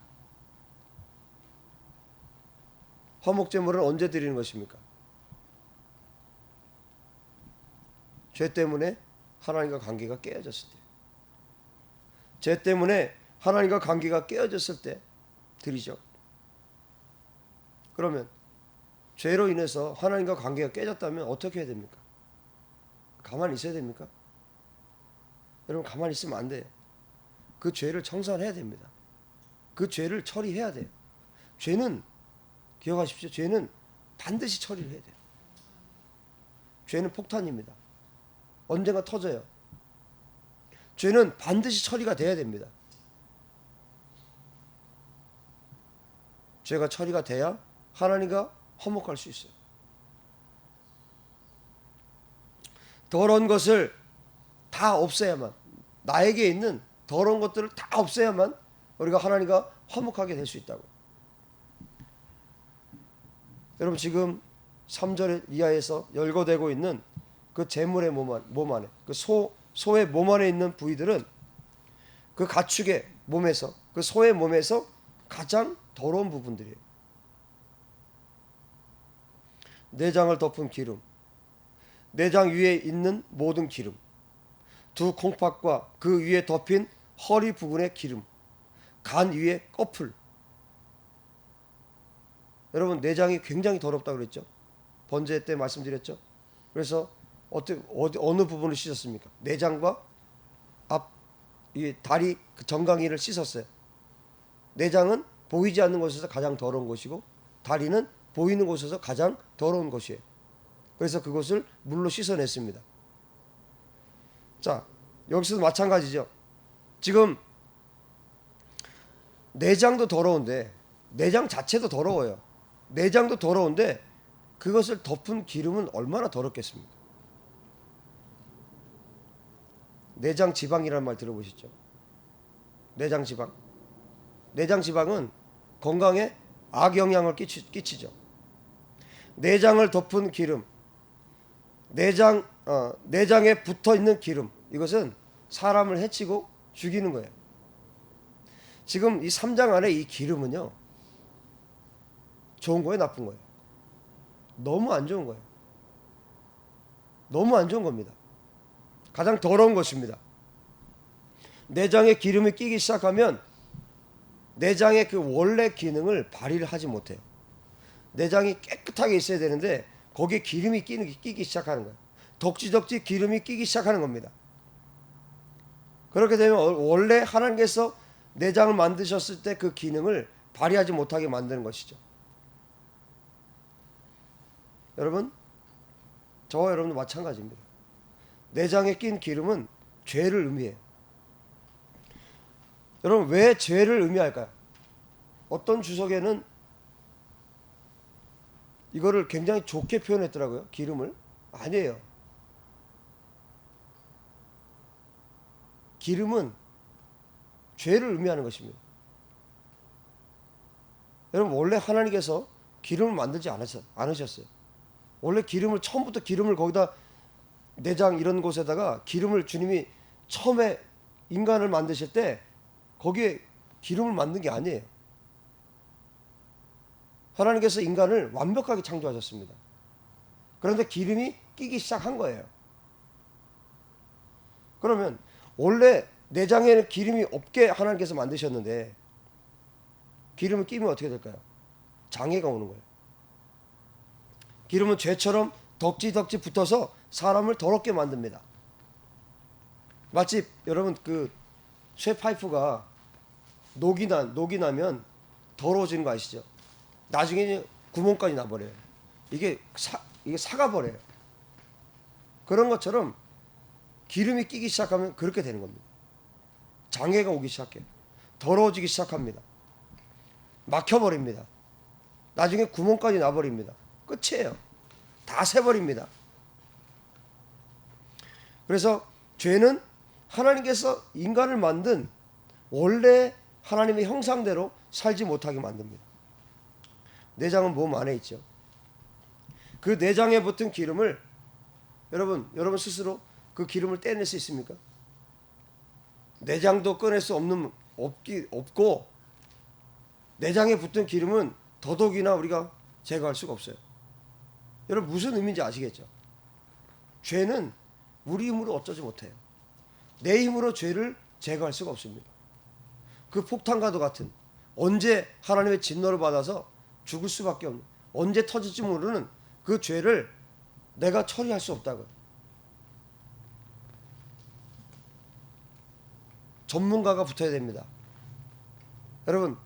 화목제물은 언제 드리는 것입니까? 죄 때문에 하나님과 관계가 깨어졌을 때, 죄 때문에 하나님과 관계가 깨어졌을 때 드리죠. 그러면 죄로 인해서 하나님과 관계가 깨졌다면 어떻게 해야 됩니까? 가만히 있어야 됩니까? 여러분, 가만히 있으면 안 돼요. 그 죄를 청산해야 됩니다. 그 죄를 처리해야 돼요. 죄는, 기억하십시오. 죄는 반드시 처리를 해야 돼요. 죄는 폭탄입니다. 언젠가 터져요. 죄는 반드시 처리가 돼야 됩니다. 죄가 처리가 돼야 하나님과 화목할 수 있어요. 더러운 것을 다 없애야만, 나에게 있는 더러운 것들을 다 없애야만 우리가 하나님과 화목하게 될 수 있다고. 여러분, 지금 3절 이하에서 열거되고 있는 그 제물의 몸 안에, 그 소의 몸 안에 있는 부위들은 그 가축의 몸에서, 그 소의 몸에서 가장 더러운 부분들이에요. 내장을 덮은 기름, 내장 위에 있는 모든 기름, 2 콩팥과 그 위에 덮인 허리 부분의 기름, 간 위에 꺼풀. 여러분, 내장이 굉장히 더럽다고 그랬죠. 번제 때 말씀드렸죠. 그래서 어느 부분을 씻었습니까? 내장과 앞, 이 다리, 그 정강이를 씻었어요. 내장은 보이지 않는 곳에서 가장 더러운 곳이고, 다리는 보이는 곳에서 가장 더러운 것이에요. 그래서 그것을 물로 씻어냈습니다. 자, 여기서도 마찬가지죠. 지금 내장도 더러운데, 내장 자체도 더러워요. 내장도 더러운데 그것을 덮은 기름은 얼마나 더럽겠습니까? 내장 지방이라는 말 들어보셨죠? 내장 지방. 내장 지방은 건강에 악영향을 끼치죠. 내장을 덮은 기름, 내장에 붙어 있는 기름, 이것은 사람을 해치고 죽이는 거예요. 지금 이 3장 안에 이 기름은요, 좋은 거예요, 나쁜 거예요? 너무 안 좋은 거예요. 너무 안 좋은 겁니다. 가장 더러운 것입니다. 내장에 기름이 끼기 시작하면 내장의 그 원래 기능을 발휘를 하지 못해요. 내장이 깨끗하게 있어야 되는데 거기에 기름이 끼기 시작하는 거예요. 덕지덕지 기름이 끼기 시작하는 겁니다. 그렇게 되면 원래 하나님께서 내장을 만드셨을 때 그 기능을 발휘하지 못하게 만드는 것이죠. 여러분, 저와 여러분도 마찬가지입니다. 내장에 낀 기름은 죄를 의미해요. 여러분, 왜 죄를 의미할까요? 어떤 주석에는 이거를 굉장히 좋게 표현했더라고요. 기름을. 아니에요. 기름은 죄를 의미하는 것입니다. 여러분 원래 하나님께서 기름을 만들지 않으셨어요. 원래 기름을 처음부터 기름을 거기다 내장 이런 곳에다가 기름을 주님이 처음에 인간을 만드실 때 거기에 기름을 만든 게 아니에요. 하나님께서 인간을 완벽하게 창조하셨습니다. 그런데 기름이 끼기 시작한 거예요. 그러면 원래 내장에는 기름이 없게 하나님께서 만드셨는데 기름을 끼면 어떻게 될까요? 장애가 오는 거예요. 기름은 죄처럼 덕지덕지 붙어서 사람을 더럽게 만듭니다. 마치 여러분 그 쇠파이프가 녹이 나면 더러워지는 거 아시죠? 나중에 구멍까지 나버려요. 이게 사가버려요. 그런 것처럼 기름이 끼기 시작하면 그렇게 되는 겁니다. 장애가 오기 시작해요. 더러워지기 시작합니다. 막혀버립니다. 나중에 구멍까지 나버립니다. 끝이에요. 다 새버립니다. 그래서 죄는 하나님께서 인간을 만든 원래 하나님의 형상대로 살지 못하게 만듭니다. 내장은 몸 안에 있죠. 그 내장에 붙은 기름을 여러분 스스로 그 기름을 떼낼 수 있습니까? 내장도 꺼낼 수 없고 내장에 붙은 기름은 더더욱이나 우리가 제거할 수가 없어요. 여러분 무슨 의미인지 아시겠죠? 죄는 우리 힘으로 어쩌지 못해요. 내 힘으로 죄를 제거할 수가 없습니다. 그 폭탄과도 같은 언제 하나님의 진노를 받아서 죽을 수밖에 없는 언제 터질지 모르는 그 죄를 내가 처리할 수 없다고요. 전문가가 붙어야 됩니다. 여러분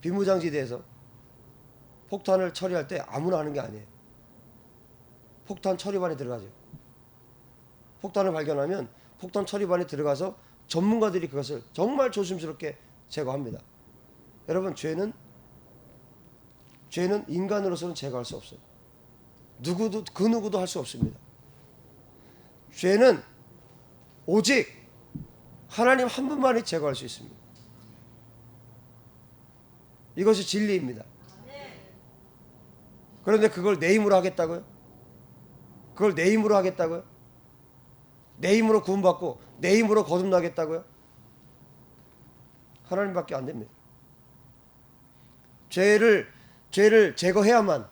비무장지대에서 폭탄을 처리할 때 아무나 하는 게 아니에요. 폭탄 처리반에 들어가죠. 폭탄을 발견하면 폭탄 처리반에 들어가서 전문가들이 그것을 정말 조심스럽게 제거합니다. 여러분 죄는 인간으로서는 제거할 수 없어요. 그 누구도 할 수 없습니다. 죄는 오직 하나님 한 분만이 제거할 수 있습니다. 이것이 진리입니다. 그런데 그걸 내 힘으로 하겠다고요? 그걸 내 힘으로 하겠다고요? 내 힘으로 구원받고 내 힘으로 거듭나겠다고요? 하나님밖에 안 됩니다. 죄를 제거해야만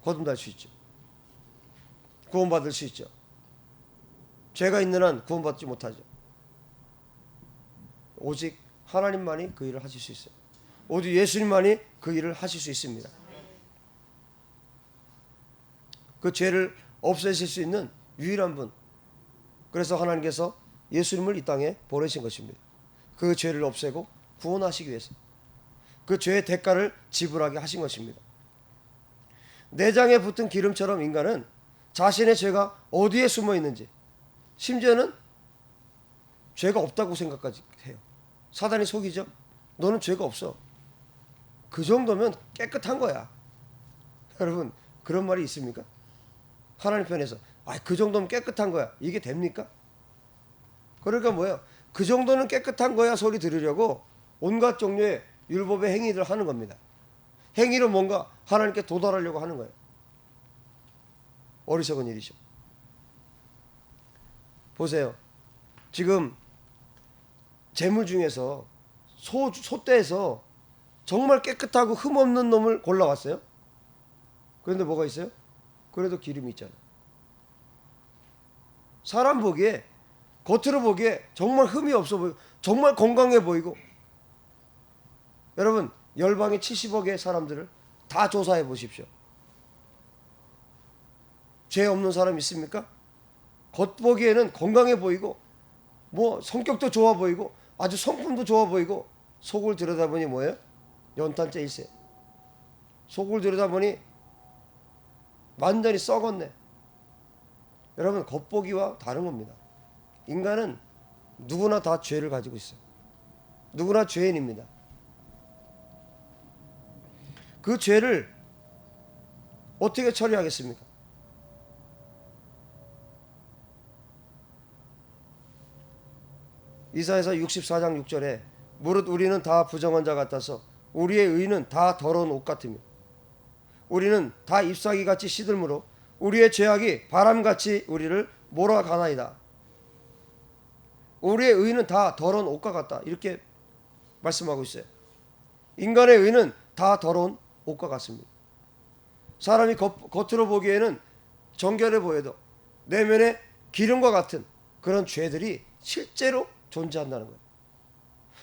거듭날 수 있죠. 구원받을 수 있죠. 죄가 있는 한 구원받지 못하죠. 오직 하나님만이 그 일을 하실 수 있어요. 오직 예수님만이 그 일을 하실 수 있습니다. 그 죄를 없애실 수 있는 유일한 분. 그래서 하나님께서 예수님을 이 땅에 보내신 것입니다. 그 죄를 없애고 구원하시기 위해서. 그 죄의 대가를 지불하게 하신 것입니다. 내장에 붙은 기름처럼 인간은 자신의 죄가 어디에 숨어 있는지, 심지어는 죄가 없다고 생각까지 해요. 사단이 속이죠. 너는 죄가 없어. 그 정도면 깨끗한 거야. 여러분 그런 말이 있습니까? 하나님 편에서 그 정도면 깨끗한 거야. 이게 됩니까? 그러니까 뭐예요? 그 정도는 깨끗한 거야 소리 들으려고 온갖 종류의 율법의 행위들을 하는 겁니다. 행위로 뭔가 하나님께 도달하려고 하는 거예요. 어리석은 일이죠. 보세요. 지금 재물 중에서 소떼에서 정말 깨끗하고 흠없는 놈을 골라왔어요. 그런데 뭐가 있어요? 그래도 기름이 있잖아요. 사람 보기에 겉으로 보기에 정말 흠이 없어 보이고 정말 건강해 보이고 여러분 열방의 70억의 사람들을 다 조사해 보십시오. 죄 없는 사람 있습니까? 겉보기에는 건강해 보이고 뭐 성격도 좋아 보이고 아주 성품도 좋아 보이고 속을 들여다보니 뭐예요? 연탄재 일세. 속을 들여다보니 완전히 썩었네. 여러분 겉보기와 다른 겁니다. 인간은 누구나 다 죄를 가지고 있어요. 누구나 죄인입니다. 그 죄를 어떻게 처리하겠습니까? 이사야서 64장 6절에 무릇 우리는 다 부정한 자 같아서 우리의 의는 다 더러운 옷 같으며 우리는 다 잎사귀 같이 시들므로 우리의 죄악이 바람같이 우리를 몰아가나이다. 우리의 의는 다 더러운 옷과 같다. 이렇게 말씀하고 있어요. 인간의 의는 다 더러운 옷과 같습니다. 사람이 겉으로 보기에는 정결해 보여도 내면에 기름과 같은 그런 죄들이 실제로 존재한다는 거예요.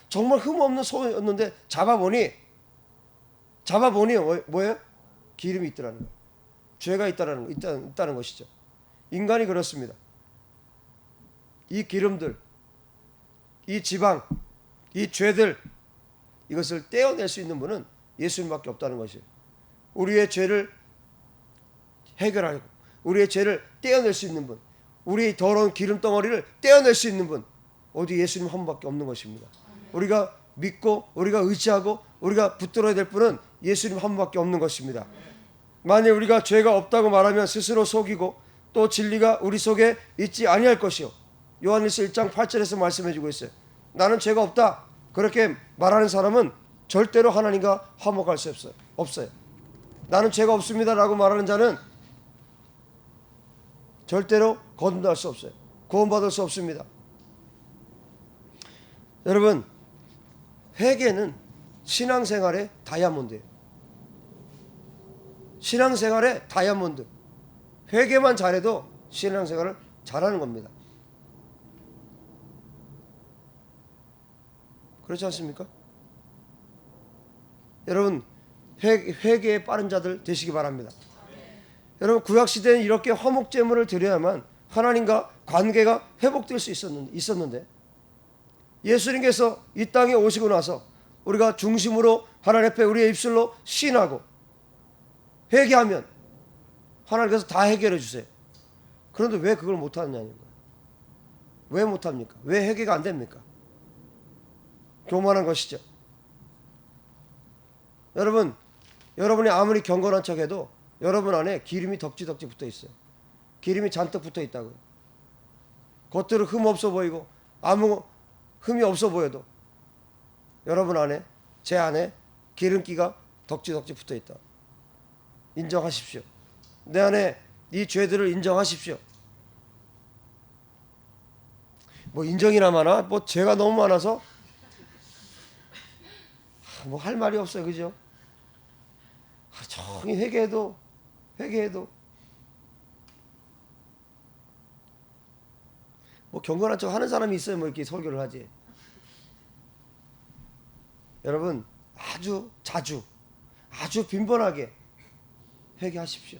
정말 흠없는 소였는데 잡아보니 뭐예요? 기름이 있더라는 거예요. 죄가 있다는 것이죠. 인간이 그렇습니다. 이 기름들, 이 지방, 이 죄들, 이것을 떼어낼 수 있는 분은 예수님밖에 없다는 것이에요. 우리의 죄를 해결하고 우리의 죄를 떼어낼 수 있는 분, 우리의 더러운 기름 덩어리를 떼어낼 수 있는 분, 어디 예수님 한 분밖에 없는 것입니다. 우리가 믿고 우리가 의지하고 우리가 붙들어야 될 분은 예수님 한 분밖에 없는 것입니다. 만일 우리가 죄가 없다고 말하면 스스로 속이고 또 진리가 우리 속에 있지 아니할 것이요. 요한일서 1장 8절에서 말씀해 주고 있어요. 나는 죄가 없다. 그렇게 말하는 사람은 절대로 하나님과 화목할 수 없어요. 나는 죄가 없습니다라고 말하는 자는 절대로 거듭날 수 없어요. 구원받을 수 없습니다. 여러분, 회개는 신앙생활의 다이아몬드예요. 신앙생활의 다이아몬드. 회개만 잘해도 신앙생활을 잘하는 겁니다. 그렇지 않습니까? 여러분, 회개에 빠른 자들 되시기 바랍니다. 여러분, 구약시대는 이렇게 화목제물을 드려야만 하나님과 관계가 회복될 수 있었는데 예수님께서 이 땅에 오시고 나서 우리가 중심으로 하나님 앞에 우리의 입술로 신하고 회개하면 하나님께서 다 해결해 주세요. 그런데 왜 그걸 못하느냐는 거예요. 왜 못합니까? 왜 회개가 안 됩니까? 교만한 것이죠. 여러분, 여러분이 아무리 경건한 척해도 여러분 안에 기름이 덕지덕지 붙어 있어요. 기름이 잔뜩 붙어 있다고요. 겉으로 흠 없어 보이고 아무 흠이 없어 보여도 여러분 안에, 제 안에 기름기가 덕지덕지 붙어 있다. 인정하십시오. 내 안에 이 죄들을 인정하십시오. 뭐 인정이나 많아? 뭐 죄가 너무 많아서 뭐 할 말이 없어요. 그죠? 종일 회개해도 뭐 경건한 척 하는 사람이 있어요. 뭐 이렇게 설교를 하지. 여러분, 아주 자주 아주 빈번하게 회개하십시오.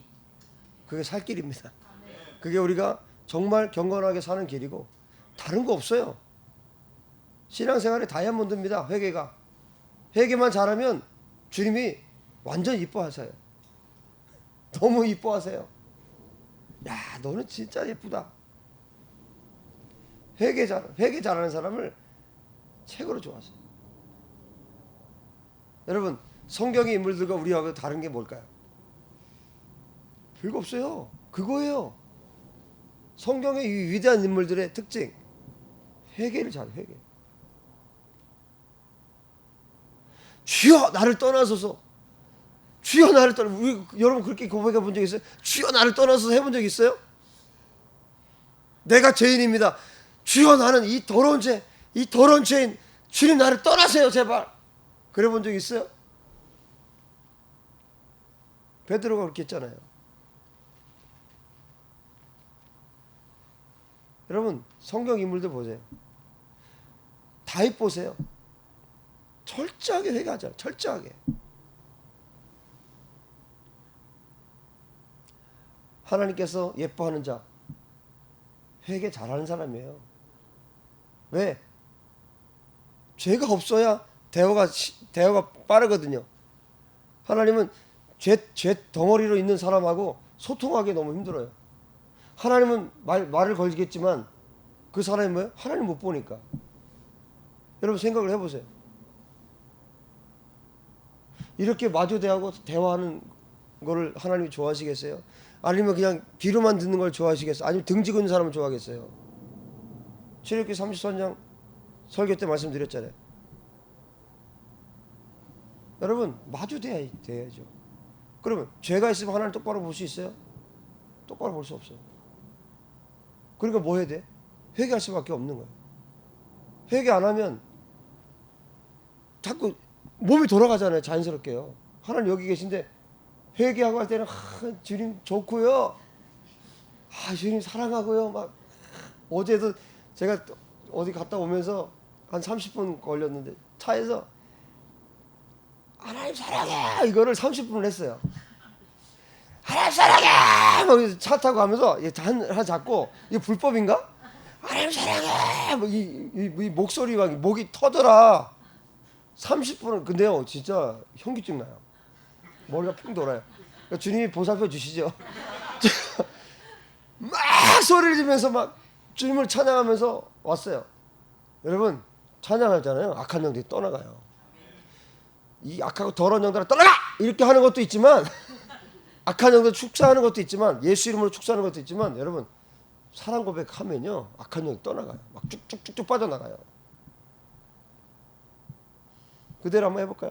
그게 살 길입니다. 그게 우리가 정말 경건하게 사는 길이고 다른 거 없어요. 신앙생활의 다이아몬드입니다. 회개만 잘하면 주님이 완전 이뻐하세요. 너무 이뻐하세요. 야, 너는 진짜 예쁘다. 회개 잘하는 사람을 최고로 좋아하세요. 여러분, 성경의 인물들과 우리하고 다른 게 뭘까요? 별거 없어요. 그거예요. 성경의 이 위대한 인물들의 특징, 회개를 잘해. 회개. 주여 나를 떠나소서. 주여 나를 떠나. 여러분 그렇게 고백해 본 적 있어요? 주여 나를 떠나소서 해본 적 있어요? 내가 죄인입니다. 주여 나는 이 더러운 죄인, 주님 나를 떠나세요 제발. 그래 본 적 있어요? 베드로가 그렇게 했잖아요. 여러분, 성경 인물들 보세요. 다윗 보세요. 철저하게 회개하잖아요. 철저하게. 하나님께서 예뻐하는 자, 회개 잘하는 사람이에요. 왜? 죄가 없어야 대화가 빠르거든요. 하나님은 죄 덩어리로 있는 사람하고 소통하기 너무 힘들어요. 하나님은 말을 걸겠지만 그 사람이 뭐예요? 하나님 못 보니까. 여러분 생각을 해보세요. 이렇게 마주 대하고 대화하는 거를 하나님이 좋아하시겠어요? 아니면 그냥 귀로만 듣는 걸 좋아하시겠어요? 아니면 등지고 있는 사람을 좋아하겠어요? 출애굽기 33장 설교 때 말씀드렸잖아요. 여러분 마주돼야죠. 그러면 죄가 있으면 하나님 똑바로 볼 수 있어요? 똑바로 볼 수 없어요. 그러니까 뭐 해야 돼? 회개할 수밖에 없는 거예요. 회개 안 하면 자꾸 몸이 돌아가잖아요. 자연스럽게요. 하나님 여기 계신데 회개하고 할 때는 주님 좋고요. 주님 사랑하고요. 막 어제도 제가 어디 갔다 오면서 한 30분 걸렸는데 차에서 하나님 사랑해 이거를 30분을 했어요. 하나님 사랑해 막 차 타고 가면서 하나 잡고 이게 불법인가? 하나님 사랑해 뭐 이 목소리 막 목이 터더라. 30분을 근데요 진짜 현기증 나요. 머리가 핑 돌아요. 그러니까 주님이 보살펴 주시죠. 막 소리를 지면서 막 주님을 찬양하면서 왔어요. 여러분 찬양하잖아요. 악한 영들이 떠나가요. 이 악하고 더러운 영들아 떠나가! 이렇게 하는 것도 있지만 악한 영들 축사하는 것도 있지만 예수 이름으로 축사하는 것도 있지만 여러분 사랑 고백하면요 악한 영이 떠나가요. 막 쭉쭉쭉쭉 빠져나가요. 그대로 한번 해볼까요?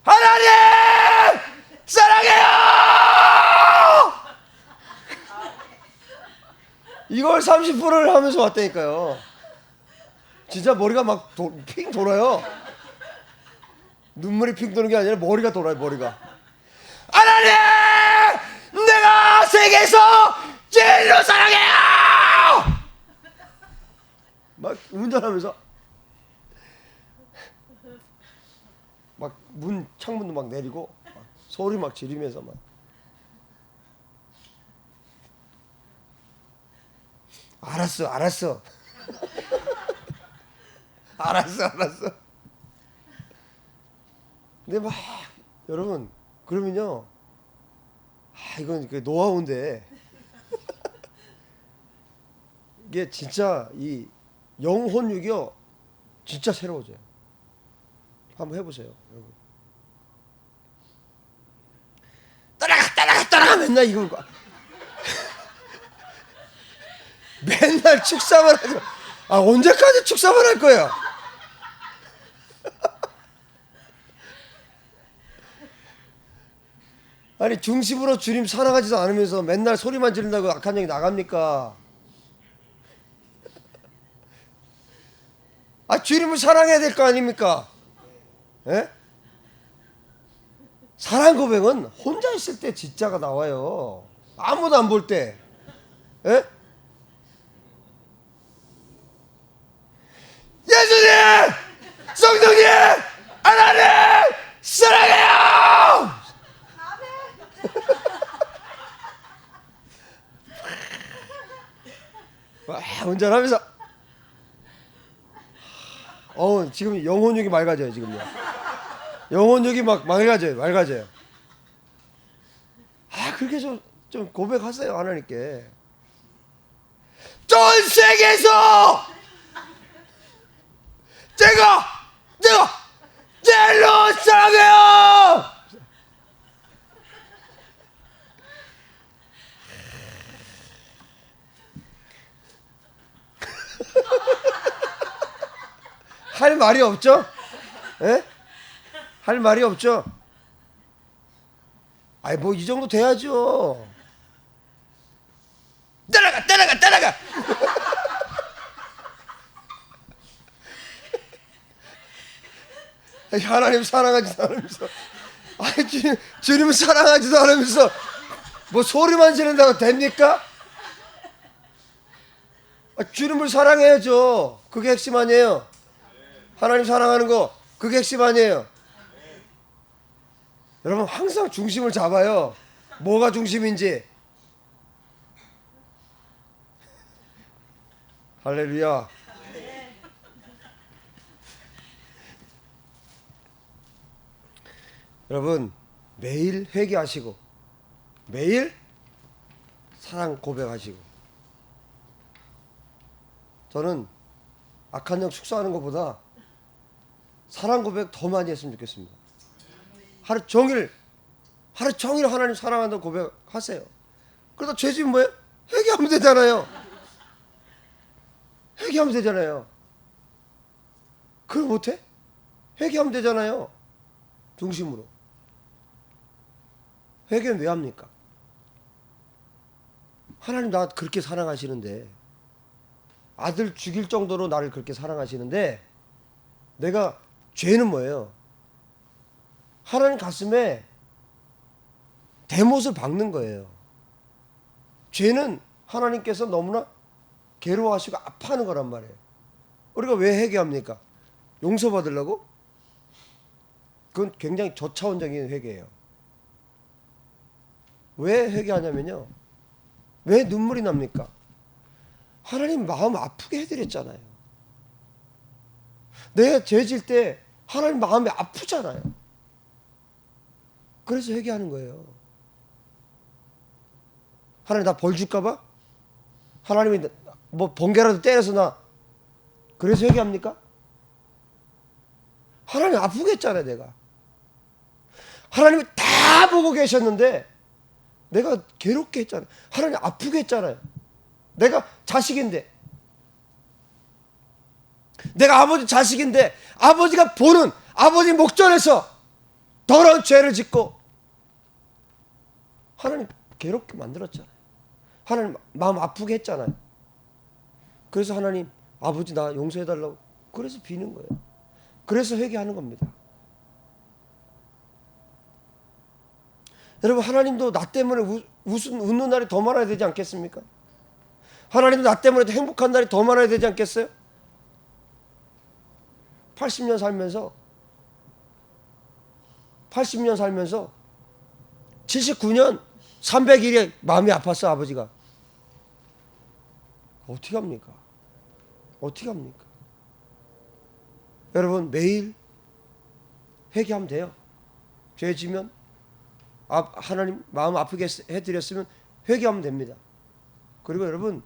하나님 사랑해요! 이걸 30분을 하면서 왔다니까요. 진짜 머리가 막 핑 돌아요. 눈물이 핑 도는 게 아니라 머리가 돌아요. 머리가. 하나님 내가 세계에서 제일로 사랑해요! 막 운전하면서 막 창문도 막 내리고 막 소리 막 지르면서 막 알았어 알았어 근데 막 여러분 그러면요 이건 그 노하우인데 이게 진짜 이 영혼육이요 진짜 새로워져요. 한번 해보세요 여러분. 따라가 맨날 이거 맨날 축사만 하죠. 언제까지 축사만 할 거예요? 아니 중심으로 주님 사랑하지도 않으면서 맨날 소리만 지른다고 악한 영이 나갑니까? 주님을 사랑해야 될 거 아닙니까? 예? 사랑 고백은 혼자 있을 때 진짜가 나와요. 아무도 안 볼 때. 예? 예수님! 성령님! 하나님! 사랑해요! 와, 운전하면서 지금 영혼력이 맑아져요. 지금요. 영혼력이 막 맑아져요. 그렇게 좀 고백하세요 하나님께. 전 세계에서 제가 제일로 사랑해요. 할 말이 없죠? 예? 할 말이 없죠? 뭐 이 정도 돼야죠. 따라가! 하나님 사랑하지도 않으면서 주님을 사랑하지도 않으면서 뭐 소리만 지른다고 됩니까? 주님을 사랑해야죠. 그게 핵심 아니에요. 하나님 사랑하는 거 그게 핵심 아니에요. 여러분 항상 중심을 잡아요. 뭐가 중심인지. 할렐루야. 여러분 매일 회개하시고 매일 사랑 고백하시고. 저는 악한 영 축사하는 것보다 사랑 고백 더 많이 했으면 좋겠습니다. 하루 종일 하루 종일 하나님 사랑한다고 고백하세요. 그러다 죄지면 뭐예요? 회개하면 되잖아요. 회개하면 되잖아요. 그걸 못해? 회개하면 되잖아요. 중심으로. 회개는 왜 합니까? 하나님 나 그렇게 사랑하시는데, 아들 죽일 정도로 나를 그렇게 사랑하시는데, 내가 죄는 뭐예요? 하나님 가슴에 대못을 박는 거예요. 죄는 하나님께서 너무나 괴로워하시고 아파하는 거란 말이에요. 우리가 왜 회개합니까? 용서받으려고? 그건 굉장히 저차원적인 회개예요. 왜 회개하냐면요, 왜 눈물이 납니까? 하나님 마음 아프게 해드렸잖아요. 내가 죄질 때 하나님 마음이 아프잖아요. 그래서 회개하는 거예요. 하나님 나 벌 줄까봐? 하나님이 뭐 번개라도 때려서 나 그래서 회개합니까? 하나님 아프게 했잖아요. 내가 하나님이 다 보고 계셨는데 내가 괴롭게 했잖아요. 하나님 아프게 했잖아요. 내가 자식인데, 내가 아버지 자식인데 아버지가 보는 아버지 목전에서 더러운 죄를 짓고 하나님 괴롭게 만들었잖아요. 하나님 마음 아프게 했잖아요. 그래서 하나님 아버지 나 용서해달라고 그래서 비는 거예요. 그래서 회개하는 겁니다. 여러분, 하나님도 나 때문에 웃는 날이 더 많아야 되지 않겠습니까? 하나님도 나 때문에 더 행복한 날이 더 많아야 되지 않겠어요? 80년 살면서 79년 300일에 마음이 아팠어. 아버지가 어떻게 합니까? 어떻게 합니까? 여러분, 매일 회개하면 돼요. 죄 지면 하나님 마음 아프게 해드렸으면 회개하면 됩니다. 그리고 여러분,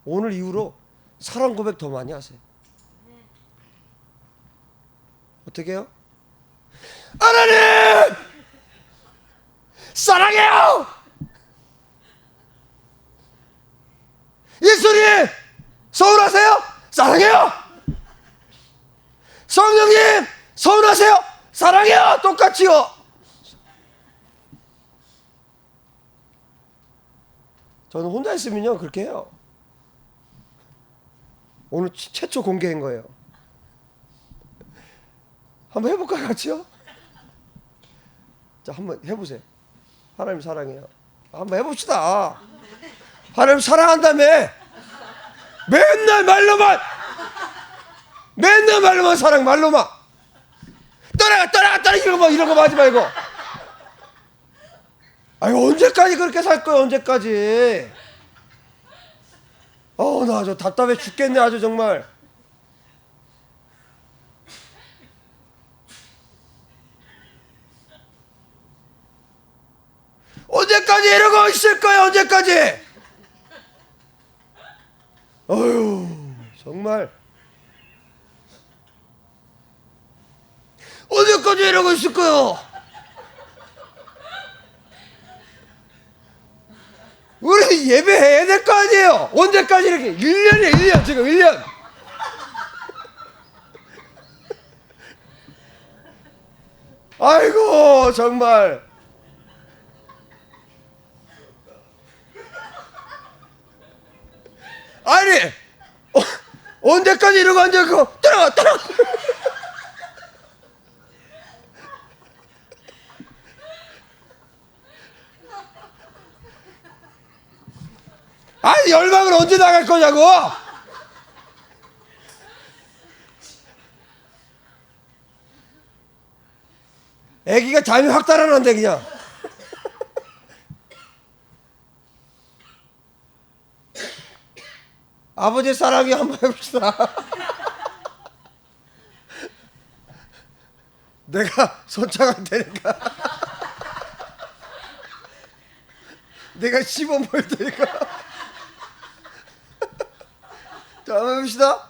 오늘 이후로 사랑 고백 더 많이 하세요. 어떻게 해요? 하나님 사랑해요. 예수님 서운하세요? 사랑해요. 성령님 서운하세요? 사랑해요. 똑같이요. 저는 혼자 있으면요 그렇게 해요. 오늘 최초 공개한 거예요. 한번 해볼까요, 같이요? 자, 한번 해보세요. 하나님 사랑해요. 한번 해봅시다. 하나님 사랑한다며. 맨날 말로만 사랑, 말로만. 떠나가 이런 거 하지 말고. 아니, 언제까지 그렇게 살 거야, 언제까지. 나 저 답답해 죽겠네, 아주 정말. 언제까지 이러고 있을 거야, 언제까지? 어휴, 정말. 언제까지 이러고 있을 거야? 우리 예배해야 될 거 아니에요? 언제까지 이렇게? 1년이에요, 1년, 지금 1년. 아이고, 정말. 아니, 언제까지 이러고 앉아있고, 떠나가. 아니, 열방을 언제 나갈 거냐고! 애기가 잠이 확 달아난대, 그냥. 아버지 사랑이 한번 해봅시다. 내가 손자가 되니까. 내가 시범 보일 테니까. 자, 한번 해봅시다.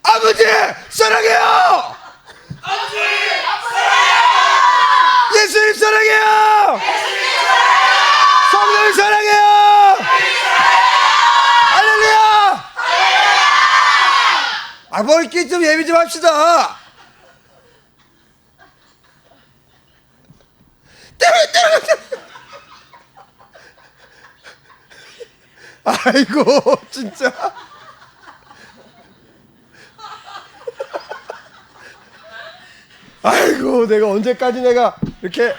아버지 사랑해요. 아버지 사랑해요. 예수님 사랑해요. 성령님 사랑해요. 할렐루야. 뭐 이렇게 좀 예비 좀 합시다. 아이고 진짜. 아이고 내가 언제까지 내가 이렇게.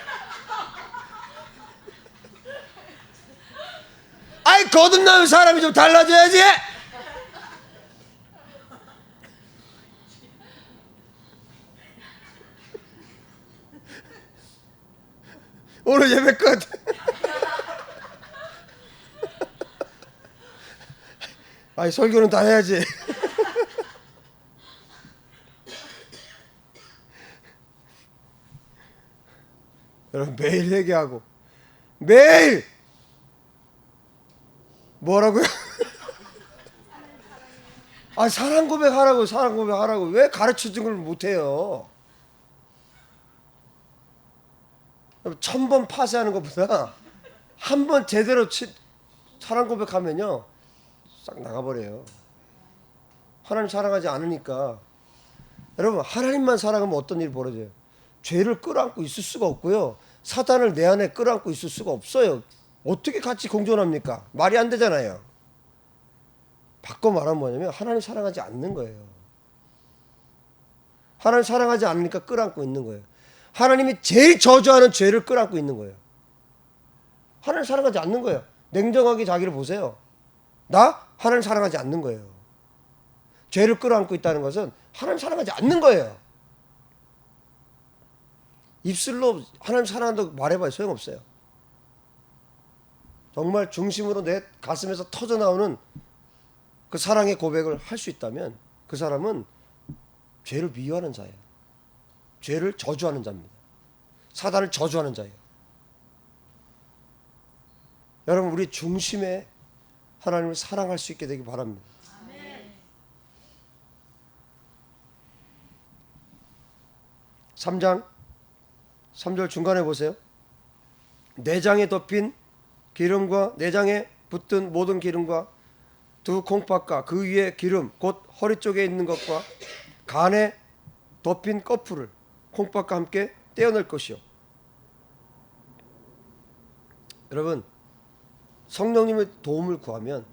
아이 거듭나는 사람이 좀 달라져야지. 오늘 예배 끝. 아이 설교는 다 해야지. 여러분 매일 회개하고 매일 뭐라고요? 아 사랑 고백하라고. 사랑 고백하라고. 왜 가르쳐준 걸 못해요? 1000번 파쇄하는 것보다 한 번 제대로 사랑 고백하면요 싹 나가버려요. 하나님 사랑하지 않으니까. 여러분 하나님만 사랑하면 어떤 일이 벌어져요? 죄를 끌어안고 있을 수가 없고요, 사단을 내 안에 끌어안고 있을 수가 없어요. 어떻게 같이 공존합니까? 말이 안 되잖아요. 바꿔 말하면 뭐냐면 하나님 사랑하지 않는 거예요. 하나님 사랑하지 않으니까 끌어안고 있는 거예요. 하나님이 제일 저주하는 죄를 끌어안고 있는 거예요. 하나님 사랑하지 않는 거예요. 냉정하게 자기를 보세요. 나 하나님 사랑하지 않는 거예요. 죄를 끌어안고 있다는 것은 하나님 사랑하지 않는 거예요. 입술로 하나님 사랑한다고 말해봐야 소용없어요. 정말 중심으로 내 가슴에서 터져나오는 그 사랑의 고백을 할 수 있다면 그 사람은 죄를 미워하는 자예요. 죄를 저주하는 자입니다. 사단을 저주하는 자예요. 여러분 우리 중심에 하나님을 사랑할 수 있게 되기 바랍니다. 아멘. 3장 3절 중간에 보세요. 내장에 덮인 기름과 내장에 붙은 모든 기름과 두 콩팥과 그 위에 기름 곧 허리 쪽에 있는 것과 간에 덮인 꺼풀을 콩팥과 함께 떼어낼 것이요. 여러분 성령님의 도움을 구하면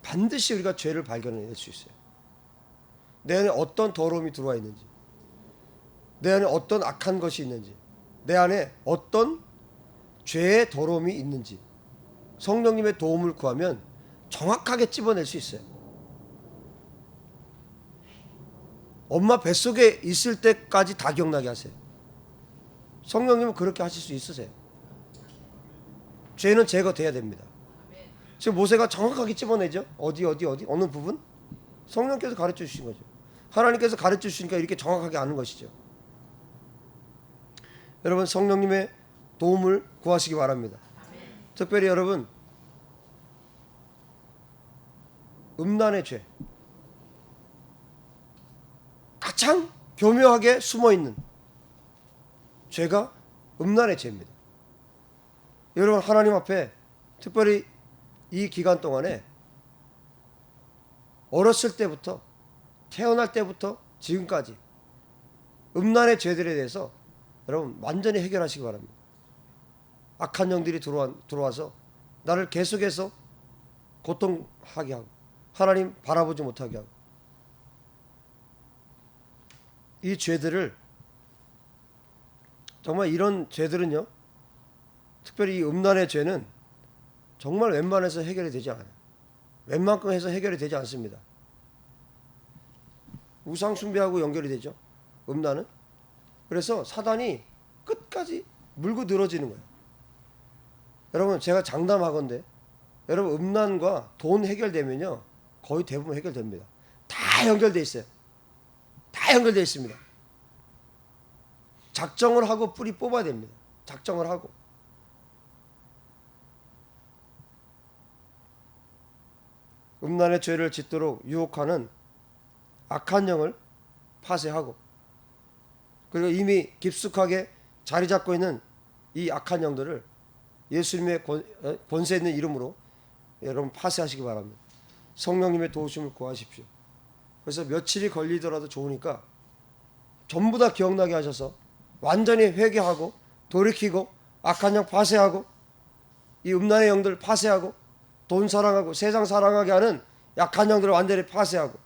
반드시 우리가 죄를 발견해낼 수 있어요. 내 안에 어떤 더러움이 들어와 있는지, 내 안에 어떤 악한 것이 있는지, 내 안에 어떤 죄의 더러움이 있는지 성령님의 도움을 구하면 정확하게 찝어낼 수 있어요. 엄마 뱃속에 있을 때까지 다 기억나게 하세요. 성령님은 그렇게 하실 수 있으세요. 죄는 제거돼야 됩니다. 지금 모세가 정확하게 찝어내죠. 어디 어느 부분? 성령께서 가르쳐 주신 거죠. 하나님께서 가르쳐 주시니까 이렇게 정확하게 아는 것이죠. 여러분 성령님의 도움을 구하시기 바랍니다. 특별히 여러분 음란의 죄, 가장 교묘하게 숨어있는 죄가 음란의 죄입니다. 여러분 하나님 앞에 특별히 이 기간 동안에 어렸을 때부터 태어날 때부터 지금까지 음란의 죄들에 대해서 여러분 완전히 해결하시기 바랍니다. 악한 영들이 들어와서 나를 계속해서 고통하게 하고 하나님 바라보지 못하게 하고, 이 죄들을 정말 이런 죄들은요, 특별히 이 음란의 죄는 정말 웬만해서 해결이 되지 않아요. 웬만큼 해서 해결이 되지 않습니다. 우상 숭배하고 연결이 되죠, 음란은. 그래서 사단이 끝까지 물고 늘어지는 거예요. 여러분 제가 장담하건대 여러분 음란과 돈 해결되면요 거의 대부분 해결됩니다. 다 연결돼 있어요. 다 연결돼 있습니다. 작정을 하고 뿌리 뽑아야 됩니다. 작정을 하고. 음란의 죄를 짓도록 유혹하는 악한 영을 파쇄하고, 그리고 이미 깊숙하게 자리 잡고 있는 이 악한 영들을 예수님의 권세 있는 이름으로 여러분 파쇄하시기 바랍니다. 성령님의 도우심을 구하십시오. 그래서 며칠이 걸리더라도 좋으니까 전부 다 기억나게 하셔서 완전히 회개하고 돌이키고 악한 영 파쇄하고 이 음란의 영들 파쇄하고 돈 사랑하고 세상 사랑하게 하는 약한 영들을 완전히 파쇄하고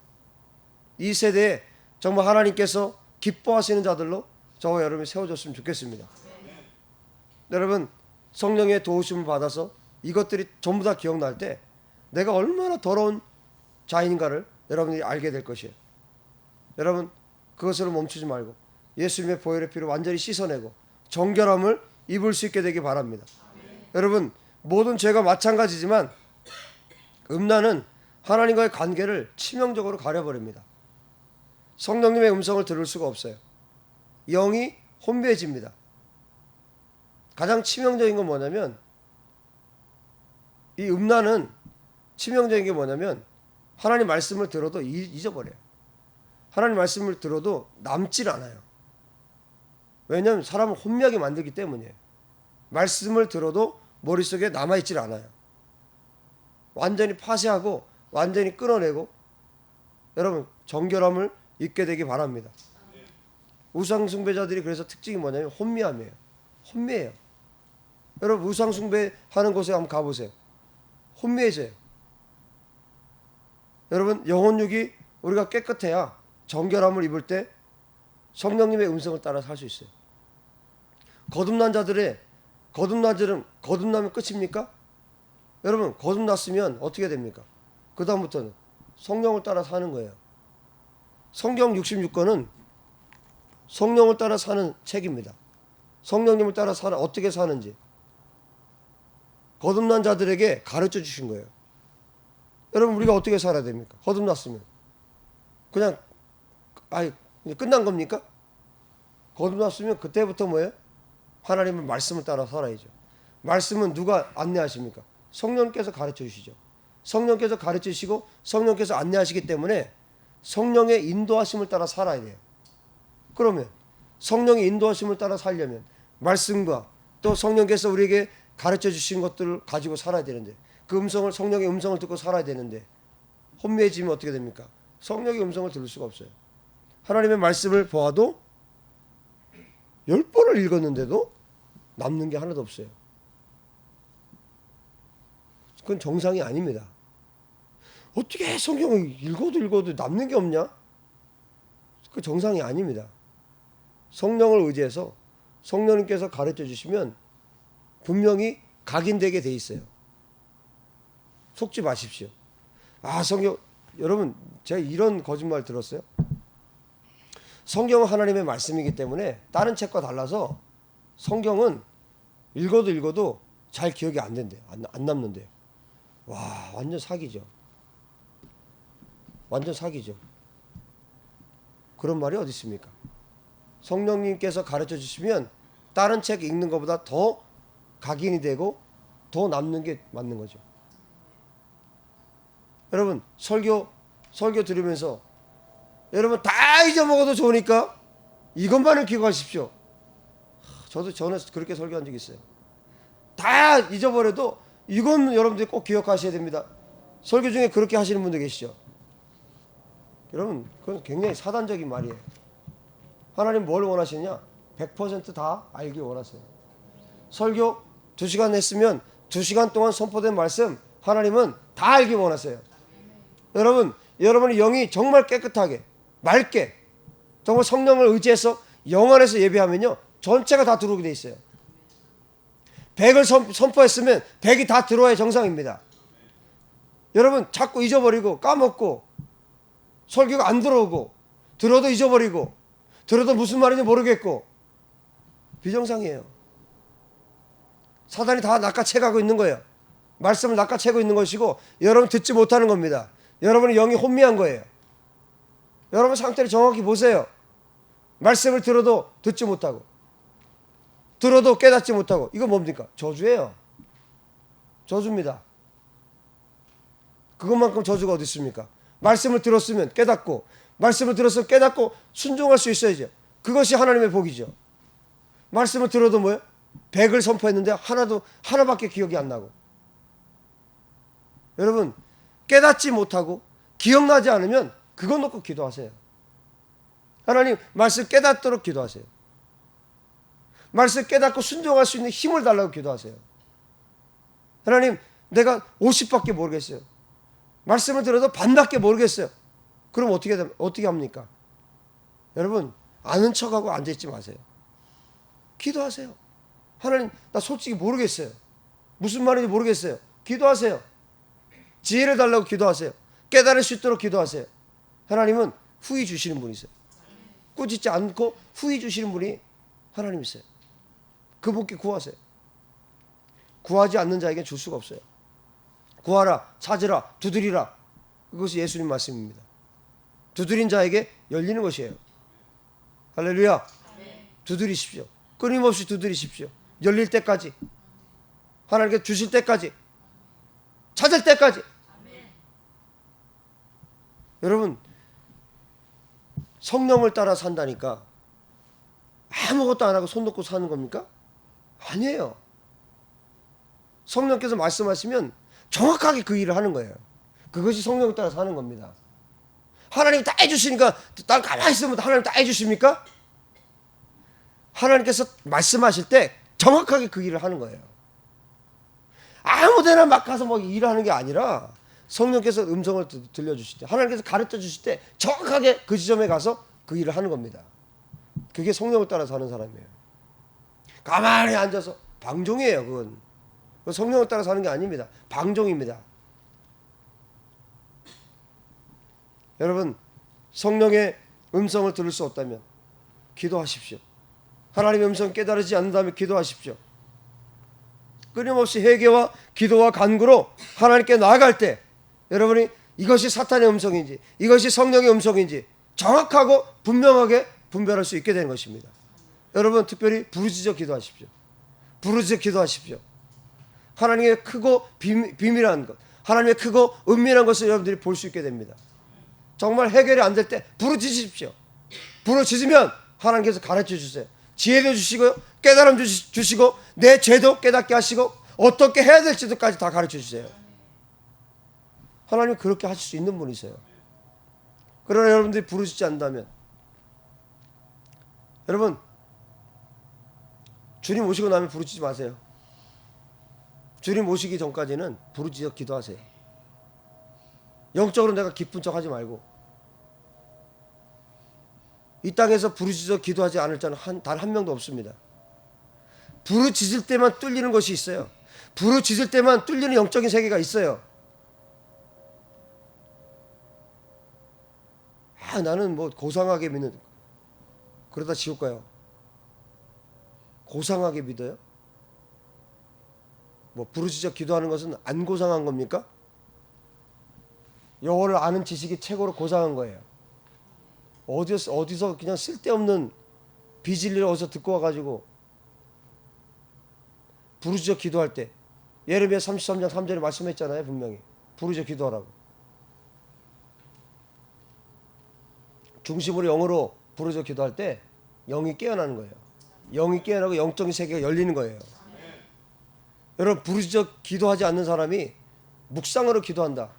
이 세대에 정말 하나님께서 기뻐하시는 자들로 저와 여러분이 세워졌으면 좋겠습니다. 여러분 성령의 도우심을 받아서 이것들이 전부 다 기억날 때 내가 얼마나 더러운 자인가를 여러분이 알게 될 것이에요. 여러분 그것으로 멈추지 말고 예수님의 보혈의 피로 완전히 씻어내고 정결함을 입을 수 있게 되기 바랍니다. 여러분 모든 죄가 마찬가지지만 음란은 하나님과의 관계를 치명적으로 가려버립니다. 성령님의 음성을 들을 수가 없어요. 영이 혼미해집니다. 가장 치명적인 건 뭐냐면 이 음란은 치명적인 게 뭐냐면 하나님 말씀을 들어도 잊어버려요. 하나님 말씀을 들어도 남질 않아요. 왜냐하면 사람을 혼미하게 만들기 때문이에요. 말씀을 들어도 머릿속에 남아있질 않아요. 완전히 파쇄하고 완전히 끊어내고 여러분 정결함을 입게 되기 바랍니다. 우상숭배자들이 그래서 특징이 뭐냐면 혼미함이에요. 혼미해요. 여러분 우상숭배하는 곳에 한번 가보세요. 혼미해져요. 여러분 영혼육이 우리가 깨끗해야 정결함을 입을 때 성령님의 음성을 따라 살 수 있어요. 거듭난 자들은 거듭나면 끝입니까? 여러분 거듭났으면 어떻게 됩니까? 그 다음부터는 성령을 따라 사는 거예요. 성경 66권은 성령을 따라 사는 책입니다. 성령님을 따라 어떻게 사는지 거듭난 자들에게 가르쳐 주신 거예요. 여러분 우리가 어떻게 살아야 됩니까? 거듭났으면 그냥 끝난 겁니까? 거듭났으면 그때부터 뭐예요? 하나님의 말씀을 따라 살아야죠. 말씀은 누가 안내하십니까? 성령께서 가르쳐 주시죠. 성령께서 가르쳐 주시고 성령께서 안내하시기 때문에 성령의 인도하심을 따라 살아야 돼요. 그러면 성령의 인도하심을 따라 살려면 말씀과 또 성령께서 우리에게 가르쳐 주신 것들을 가지고 살아야 되는데 그 음성을 성령의 음성을 듣고 살아야 되는데 혼미해지면 어떻게 됩니까? 성령의 음성을 들을 수가 없어요. 하나님의 말씀을 보아도 10번을 읽었는데도 남는 게 하나도 없어요. 그건 정상이 아닙니다. 어떻게 성경을 읽어도 남는 게 없냐? 그 정상이 아닙니다. 성령을 의지해서 성령님께서 가르쳐 주시면 분명히 각인되게 돼 있어요. 속지 마십시오. 성경 여러분 제가 이런 거짓말 들었어요. 성경은 하나님의 말씀이기 때문에 다른 책과 달라서 성경은 읽어도 잘 기억이 안 된대요. 안 남는데요. 와 완전 사기죠. 완전 사기죠. 그런 말이 어디 있습니까? 성령님께서 가르쳐 주시면 다른 책 읽는 것보다 더 각인이 되고 더 남는 게 맞는 거죠. 여러분 설교 들으면서 여러분 다 잊어먹어도 좋으니까 이것만은 기억하십시오. 저는 그렇게 설교한 적이 있어요. 다 잊어버려도 이건 여러분들이 꼭 기억하셔야 됩니다. 설교 중에 그렇게 하시는 분들 계시죠. 여러분 그건 굉장히 사단적인 말이에요. 하나님 뭘 원하시냐? 100% 다 알기 원하세요. 설교 2시간 했으면 2시간 동안 선포된 말씀 하나님은 다 알기 원하세요. 여러분의 영이 정말 깨끗하게 맑게 정말 성령을 의지해서 영 안에서 예배하면요 전체가 다 들어오게 돼 있어요. 100을 선포했으면 100이 다 들어와야 정상입니다. 여러분 자꾸 잊어버리고 까먹고 설교가 안 들어오고 들어도 잊어버리고 들어도 무슨 말인지 모르겠고 비정상이에요. 사단이 다 낚아채가고 있는 거예요. 말씀을 낚아채고 있는 것이고 여러분 듣지 못하는 겁니다. 여러분의 영이 혼미한 거예요. 여러분 상태를 정확히 보세요. 말씀을 들어도 듣지 못하고 들어도 깨닫지 못하고 이거 뭡니까? 저주예요. 저주입니다. 그것만큼 저주가 어디 있습니까? 말씀을 들었으면 깨닫고 말씀을 들었으면 깨닫고 순종할 수 있어야죠. 그것이 하나님의 복이죠. 말씀을 들어도 뭐예요? 100을 선포했는데 하나밖에 기억이 안 나고. 여러분, 깨닫지 못하고 기억나지 않으면 그거 놓고 기도하세요. 하나님, 말씀 깨닫도록 기도하세요. 말씀 깨닫고 순종할 수 있는 힘을 달라고 기도하세요. 하나님, 내가 50밖에 모르겠어요. 말씀을 들어도 반밖에 모르겠어요. 그럼 어떻게 합니까? 여러분, 아는 척하고 앉아있지 마세요. 기도하세요. 하나님, 나 솔직히 모르겠어요. 무슨 말인지 모르겠어요. 기도하세요. 지혜를 달라고 기도하세요. 깨달을 수 있도록 기도하세요. 하나님은 후히 주시는 분이세요. 꾸짖지 않고 후히 주시는 분이 하나님이세요. 그분께 구하세요. 구하지 않는 자에게 줄 수가 없어요. 구하라, 찾으라, 두드리라. 그것이 예수님 말씀입니다. 두드린 자에게 열리는 것이에요. 할렐루야. 두드리십시오. 끊임없이 두드리십시오. 열릴 때까지, 하나님께 주실 때까지, 찾을 때까지. 여러분, 성령을 따라 산다니까 아무것도 안 하고 손 놓고 사는 겁니까? 아니에요. 성령께서 말씀하시면 정확하게 그 일을 하는 거예요. 그것이 성령을 따라 사는 겁니다. 하나님이 다 해주시니까 난 가만히 있으면 하나님 다 해주십니까? 하나님께서 말씀하실 때 정확하게 그 일을 하는 거예요. 아무데나 막 가서 뭐 일하는 게 아니라 성령께서 음성을 들려주실 때, 하나님께서 가르쳐 주실 때 정확하게 그 지점에 가서 그 일을 하는 겁니다. 그게 성령을 따라 사는 사람이에요. 가만히 앉아서 방종이에요. 그건 성령을 따라 사는 게 아닙니다. 방종입니다. 여러분, 성령의 음성을 들을 수 없다면 기도하십시오. 하나님의 음성 깨달으지 않는다면 기도하십시오. 끊임없이 회개와 기도와 간구로 하나님께 나아갈 때 여러분이 이것이 사탄의 음성인지 이것이 성령의 음성인지 정확하고 분명하게 분별할 수 있게 되는 것입니다. 여러분, 특별히 부르짖어 기도하십시오. 부르짖어 기도하십시오. 하나님의 크고 비밀한 것, 하나님의 크고 은밀한 것을 여러분들이 볼 수 있게 됩니다. 정말 해결이 안 될 때 부르짖으십시오. 부르짖으면 하나님께서 가르쳐 주세요. 지혜도 주시고요, 깨달음 주시고 내 죄도 깨닫게 하시고 어떻게 해야 될지도까지 다 가르쳐 주세요. 하나님은 그렇게 하실 수 있는 분이세요. 그러나 여러분들이 부르짖지 않는다면, 여러분, 주님 오시고 나면 부르짖지 마세요. 주님 오시기 전까지는 부르짖어 기도하세요. 영적으로 내가 기쁜 척 하지 말고. 이 땅에서 부르짖어 기도하지 않을 자는 단 한 명도 없습니다. 부르짖을 때만 뚫리는 것이 있어요. 부르짖을 때만 뚫리는 영적인 세계가 있어요. 나는 뭐 고상하게 믿는, 그러다 지옥 가요. 고상하게 믿어요? 뭐 부르짖어 기도하는 것은 안 고상한 겁니까? 여호와를 아는 지식이 최고로 고상한 거예요. 어디서 그냥 쓸데없는 비진리를 어디서 듣고 와가지고 부르짖어 기도할 때, 예레미야 33장 3절에 말씀했잖아요. 분명히 부르짖어 기도하라고. 중심으로 영으로 부르짖어 기도할 때 영이 깨어나는 거예요. 영이 깨어나고 영적인 세계가 열리는 거예요. 여러분, 부르짖어 기도하지 않는 사람이 묵상으로 기도한다,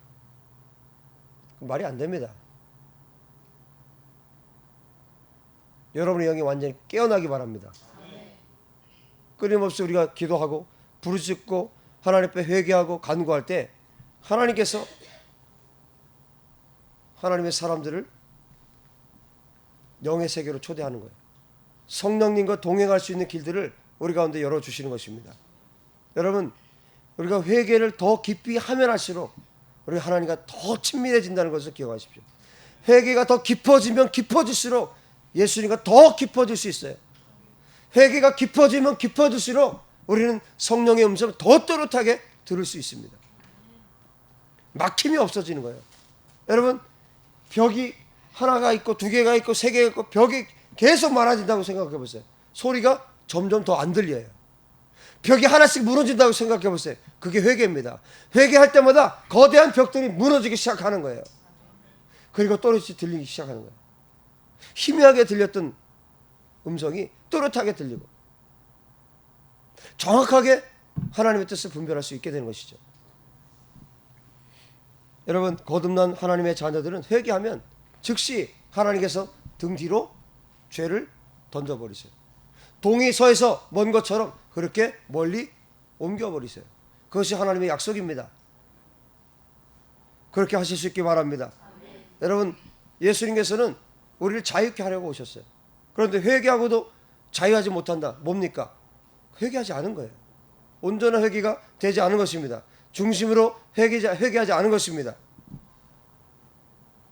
말이 안 됩니다. 여러분의 영이 완전히 깨어나기 바랍니다. 끊임없이 우리가 기도하고 부르짖고 하나님 앞에 회개하고 간구할 때 하나님께서 하나님의 사람들을 영의 세계로 초대하는 거예요. 성령님과 동행할 수 있는 길들을 우리 가운데 열어주시는 것입니다. 여러분, 우리가 회개를 더 깊이 하면 할수록 우리 하나님과 더 친밀해진다는 것을 기억하십시오. 회개가 더 깊어지면 깊어질수록 예수님과 더 깊어질 수 있어요. 회개가 깊어지면 깊어질수록 우리는 성령의 음성을 더 또렷하게 들을 수 있습니다. 막힘이 없어지는 거예요. 여러분, 벽이 하나가 있고 두 개가 있고 세 개가 있고 벽이 계속 많아진다고 생각해 보세요. 소리가 점점 더 안 들려요. 벽이 하나씩 무너진다고 생각해 보세요. 그게 회개입니다. 회개할 때마다 거대한 벽들이 무너지기 시작하는 거예요. 그리고 또렷이 들리기 시작하는 거예요. 희미하게 들렸던 음성이 또렷하게 들리고, 정확하게 하나님의 뜻을 분별할 수 있게 되는 것이죠. 여러분, 거듭난 하나님의 자녀들은 회개하면 즉시 하나님께서 등 뒤로 죄를 던져버리세요. 동이 서에서 먼 것처럼 그렇게 멀리 옮겨버리세요. 그것이 하나님의 약속입니다. 그렇게 하실 수 있기 바랍니다. 여러분, 예수님께서는 우리를 자유케 하려고 오셨어요. 그런데 회개하고도 자유하지 못한다. 뭡니까? 회개하지 않은 거예요. 온전한 회개가 되지 않은 것입니다. 중심으로 회개하지 않은 것입니다.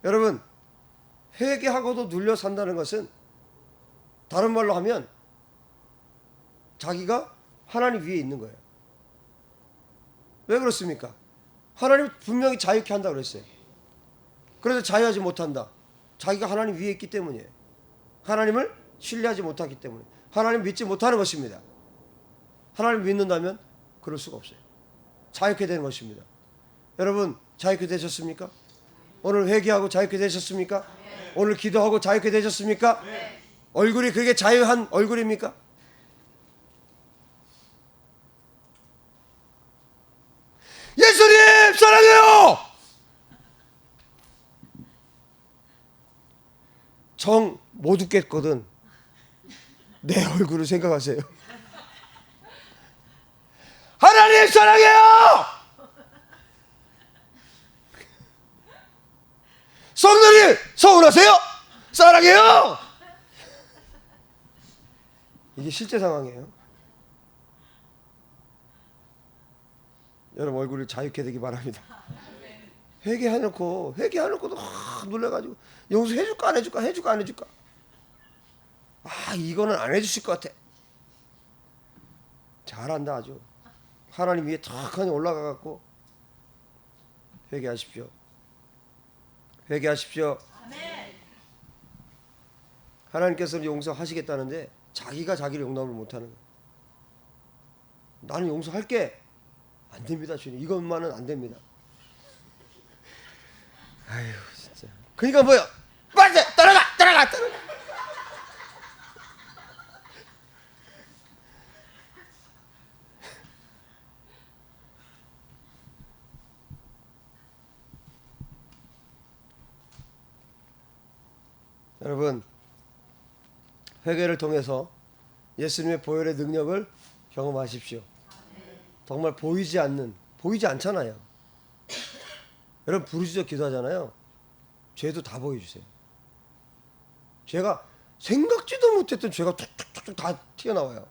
여러분, 회개하고도 눌려 산다는 것은 다른 말로 하면 자기가 하나님 위에 있는 거예요. 왜 그렇습니까? 하나님 분명히 자유케 한다고 그랬어요. 그래서 자유하지 못한다. 자기가 하나님 위에 있기 때문이에요. 하나님을 신뢰하지 못하기 때문에, 하나님 믿지 못하는 것입니다. 하나님 믿는다면 그럴 수가 없어요. 자유케 되는 것입니다. 여러분, 자유케 되셨습니까? 오늘 회개하고 자유케 되셨습니까? 네. 오늘 기도하고 자유케 되셨습니까? 네. 얼굴이 그게 자유한 얼굴입니까? 예수님 사랑해요! 정 못 웃겠거든 내 얼굴을 생각하세요. 하나님 사랑해요! 성도님 서운하세요? 사랑해요! 이게 실제 상황이에요. 여러분, 얼굴을 자유케 되기 바랍니다. 회개해놓고도 놀래가지고 용서해줄까 안 해줄까 해줄까 안 해줄까. 이거는 안 해주실 것 같아. 잘한다 아주. 하나님 위에 탁하니 올라가갖고 회개하십시오. 회개하십시오. 아멘. 하나님께서는 용서하시겠다는데 자기가 자기를 용납을 못하는 거예요. 나는 용서할게. 안 됩니다, 주님. 이것만은 안 됩니다. 아유, 진짜. 그러니까 뭐야? 빨리 따라가. 여러분, 회개를 통해서 예수님의 보혈의 능력을 경험하십시오. 정말 보이지 않잖아요. 여러분, 부르짖어 기도하잖아요. 죄도 다 보여주세요. 죄가 생각지도 못했던 죄가 툭툭툭 다 튀어나와요.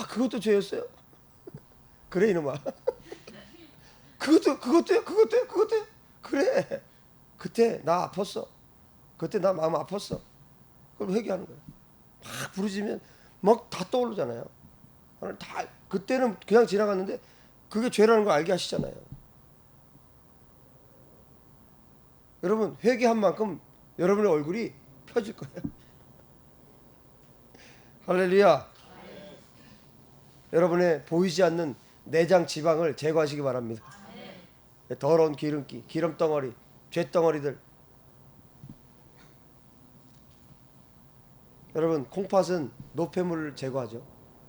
그것도 죄였어요? 그래 이놈아. 그것도요? 그래. 그때 나 아팠어. 그때 나 마음 아팠어. 그럼 회개하는 거예요. 막 부르짖으면 막 다 떠오르잖아요. 다 그때는 그냥 지나갔는데 그게 죄라는 걸 알게 하시잖아요. 여러분, 회개한 만큼 여러분의 얼굴이 펴질 거예요. 할렐루야. 여러분의 보이지 않는 내장 지방을 제거하시기 바랍니다. 더러운 기름기, 기름덩어리, 죄덩어리들. 여러분, 콩팥은 노폐물을 제거하죠.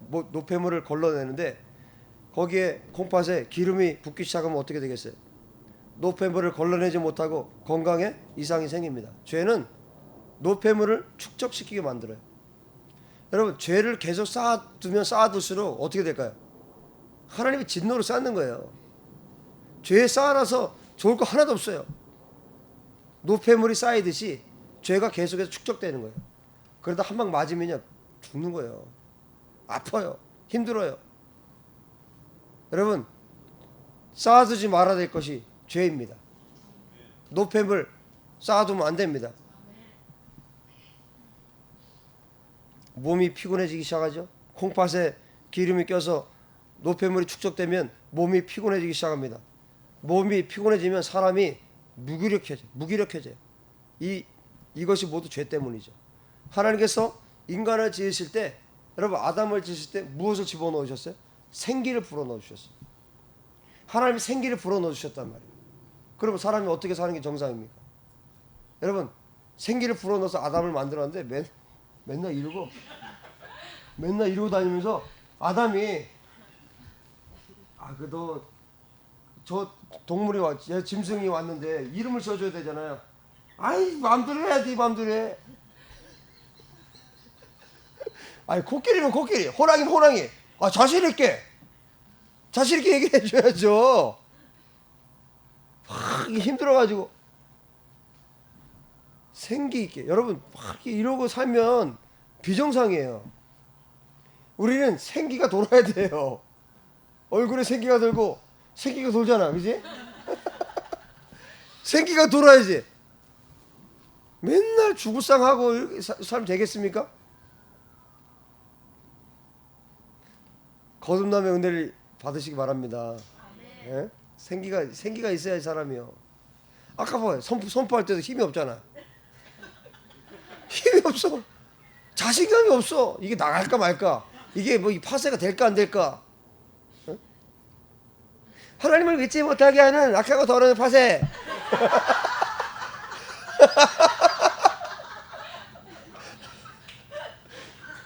노폐물을 걸러내는데 거기에 콩팥에 기름이 붙기 시작하면 어떻게 되겠어요? 노폐물을 걸러내지 못하고 건강에 이상이 생깁니다. 죄는 노폐물을 축적시키게 만들어요. 여러분, 죄를 계속 쌓아둘수록 어떻게 될까요? 하나님이 진노로 쌓는 거예요. 죄에 쌓아놔서 좋을 거 하나도 없어요. 노폐물이 쌓이듯이 죄가 계속해서 축적되는 거예요. 그러다 한 방 맞으면 죽는 거예요. 아파요. 힘들어요. 여러분, 쌓아두지 말아야 될 것이 죄입니다. 노폐물 쌓아두면 안 됩니다. 몸이 피곤해지기 시작하죠. 콩팥에 기름이 껴서 노폐물이 축적되면 몸이 피곤해지기 시작합니다. 몸이 피곤해지면 사람이 무기력해져요. 이것이 모두 죄 때문이죠. 하나님께서 인간을 지으실 때, 여러분, 아담을 지으실 때 무엇을 집어넣으셨어요? 생기를 불어넣어 주셨어요. 하나님이 생기를 불어넣어 주셨단 말이에요. 그러면 사람이 어떻게 사는 게 정상입니까? 여러분, 생기를 불어넣어서 아담을 만들었는데 맨날 이러고 다니면서 아담이 너 저 동물이 짐승이 왔는데 이름을 써줘야 되잖아요. 아이 마음대로 해야지 마음대로 해. 아니 코끼리면 코끼리, 호랑이면 호랑이. 자신 있게 얘기해 줘야죠. 막 힘들어가지고 생기 있게 여러분 막 이러고 살면 비정상이에요. 우리는 생기가 돌아야 돼요. 얼굴에 생기가 돌고 생기가 돌잖아, 그지? 생기가 돌아야지. 맨날 죽을상하고 이렇게 살면 되겠습니까? 거듭남의 은혜를 받으시기 바랍니다. 예? 생기가 있어야 사람이요. 아까 봐요. 선포할 때도 힘이 없잖아. 힘이 없어. 자신감이 없어. 이게 나갈까 말까. 이게 뭐 이 파쇄가 될까 안 될까. 어? 하나님을 믿지 못하게 하는 악하고 더러운 파쇄.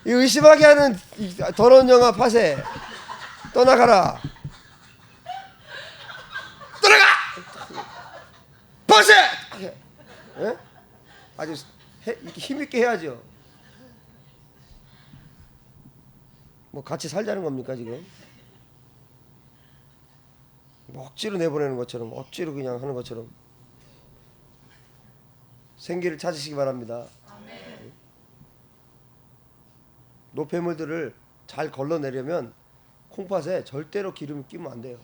이 의심하게 하는 이 더러운 영아 파쇄. 떠나가라. 떠나가. 파쇄. 예? 아주 이렇게 힘있게 해야죠. 뭐 같이 살자는 겁니까 지금? 뭐 억지로 내보내는 것처럼, 억지로 그냥 하는 것처럼. 생기를 찾으시기 바랍니다. 노폐물들을 잘 걸러내려면 콩팥에 절대로 기름을 끼면 안 돼요.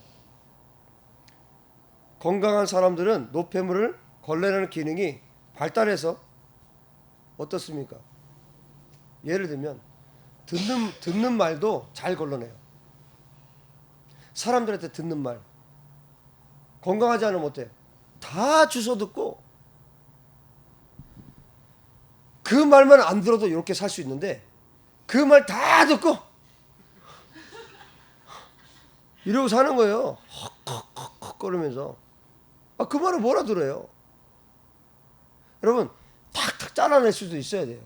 건강한 사람들은 노폐물을 걸러내는 기능이 발달해서 어떻습니까? 예를 들면 듣는 말도 잘 걸러내요. 사람들한테 듣는 말. 건강하지 않으면 어때요? 다 주워 듣고 그 말만 안 들어도 이렇게 살 수 있는데 그 말 다 듣고 이러고 사는 거예요. 헉헉헉 거리면서. 그 말을 뭐라 들어요? 여러분 탁탁 잘라낼 수도 있어야 돼요.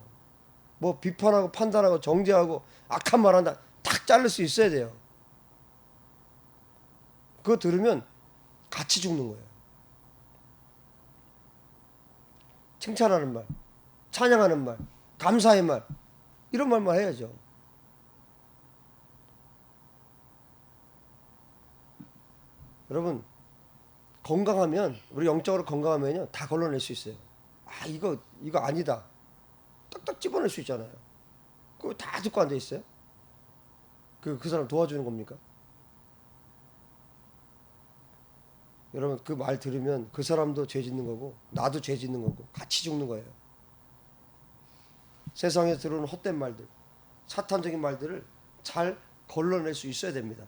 뭐 비판하고 판단하고 정죄하고 악한 말 한다 탁 자를 수 있어야 돼요. 그거 들으면 같이 죽는 거예요. 칭찬하는 말, 찬양하는 말, 감사의 말 이런 말만 해야죠. 여러분 건강하면 우리 영적으로 건강하면요 다 걸러낼 수 있어요. 이거 아니다. 딱딱 집어낼 수 있잖아요. 그거 다 듣고 앉아 있어요? 그 사람 도와주는 겁니까? 여러분 그 말 들으면 그 사람도 죄 짓는 거고 나도 죄 짓는 거고 같이 죽는 거예요. 세상에 들어오는 헛된 말들, 사탄적인 말들을 잘 걸러낼 수 있어야 됩니다.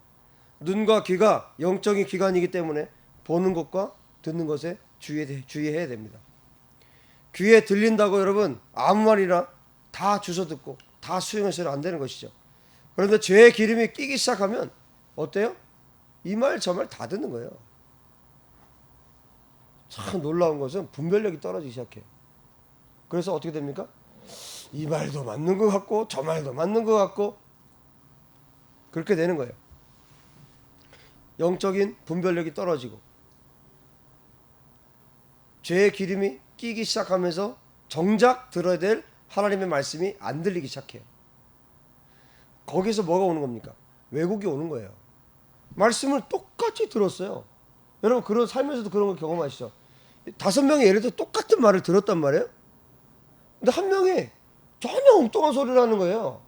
눈과 귀가 영적인 기관이기 때문에 보는 것과 듣는 것에 주의해야 됩니다. 귀에 들린다고 여러분 아무 말이나 다 주워 듣고 다 수용해서는 안 되는 것이죠. 그런데 죄의 기름이 끼기 시작하면 어때요? 이 말 저 말 다 듣는 거예요. 참 놀라운 것은 분별력이 떨어지기 시작해요. 그래서 어떻게 됩니까? 이 말도 맞는 것 같고 저 말도 맞는 것 같고 그렇게 되는 거예요. 영적인 분별력이 떨어지고 죄의 기름이 끼기 시작하면서 정작 들어야 될 하나님의 말씀이 안 들리기 시작해요. 거기서 뭐가 오는 겁니까? 왜곡이 오는 거예요. 말씀을 똑같이 들었어요. 여러분 그런 살면서도 그런 거 경험하시죠? 5명이 예를 들어 똑같은 말을 들었단 말이에요. 근데 한 명이 전혀 엉뚱한 소리를 하는 거예요.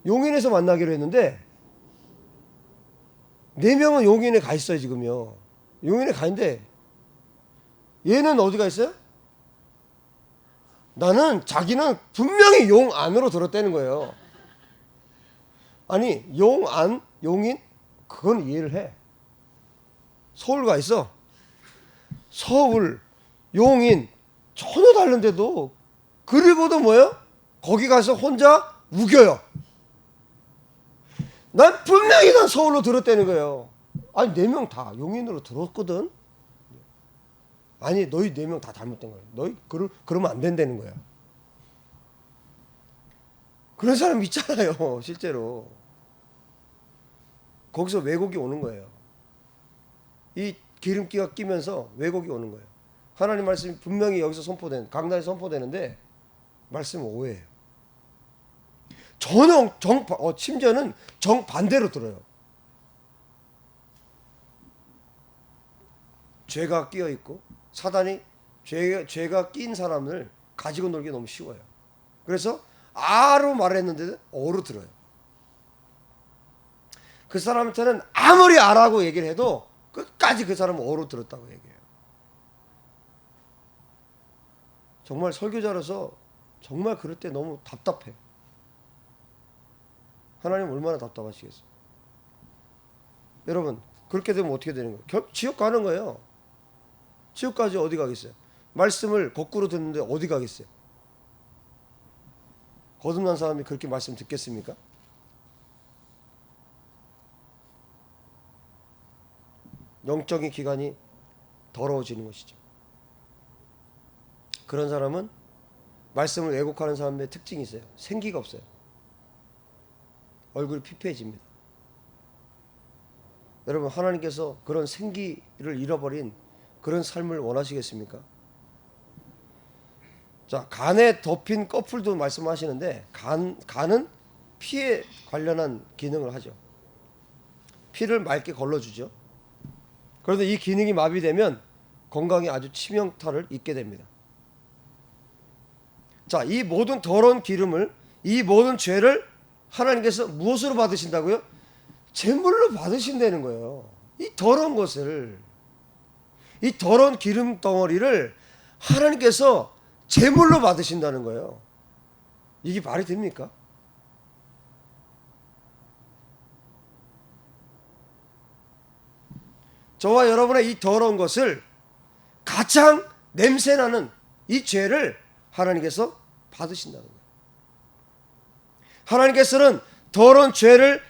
용인에서 만나기로 했는데 4명은 용인에 가 있어요 지금요. 용인에 가 있는데 얘는 어디 가 있어요? 자기는 분명히 용 안으로 들었다는 거예요. 아니 용안, 용인 그건 이해를 해. 서울 가 있어. 서울, 용인 전혀 다른데도 그리고도 뭐예요? 거기 가서 혼자 우겨요. 난 분명히 서울로 들었다는 거예요. 아니 4명 다 용인으로 들었거든. 아니 너희 4명 다 잘못된 거야. 너희 그러면 안 된다는 거야. 그런 사람 있잖아요. 실제로. 거기서 왜곡이 오는 거예요. 이 기름기가 끼면서 왜곡이 오는 거예요. 하나님 말씀이 분명히 여기서 강단에 선포되는데 말씀은 오해예요. 전혀 심지어는 정반대로 들어요. 죄가 끼어 있고 사단이 죄가 낀 사람을 가지고 놀기 너무 쉬워요. 그래서 아로 말했는데 어로 들어요. 그 사람한테는 아무리 아라고 얘기를 해도 끝까지 그 사람은 어로 들었다고 얘기해요. 정말 설교자로서 정말 그럴 때 너무 답답해. 하나님 얼마나 답답하시겠어요. 여러분 그렇게 되면 어떻게 되는 거예요? 지옥 가는 거예요. 지옥까지 어디 가겠어요? 말씀을 거꾸로 듣는데 어디 가겠어요? 거듭난 사람이 그렇게 말씀 듣겠습니까? 영적인 기관이 더러워지는 것이죠. 그런 사람은 말씀을 왜곡하는 사람의 특징이 있어요. 생기가 없어요. 얼굴이 피폐해집니다. 여러분 하나님께서 그런 생기를 잃어버린 그런 삶을 원하시겠습니까? 자, 간에 덮인 꺼풀도 말씀하시는데 간은 피에 관련한 기능을 하죠. 피를 맑게 걸러주죠. 그런데 이 기능이 마비되면 건강에 아주 치명타를 입게 됩니다. 자, 이 모든 더러운 기름을, 이 모든 죄를 하나님께서 무엇으로 받으신다고요? 제물로 받으신다는 거예요. 이 더러운 것을, 이 더러운 기름 덩어리를 하나님께서 제물로 받으신다는 거예요. 이게 말이 됩니까? 저와 여러분의 이 더러운 것을 가장 냄새나는 이 죄를 하나님께서 받으신다는 거예요. 하나님께서는 더러운 죄를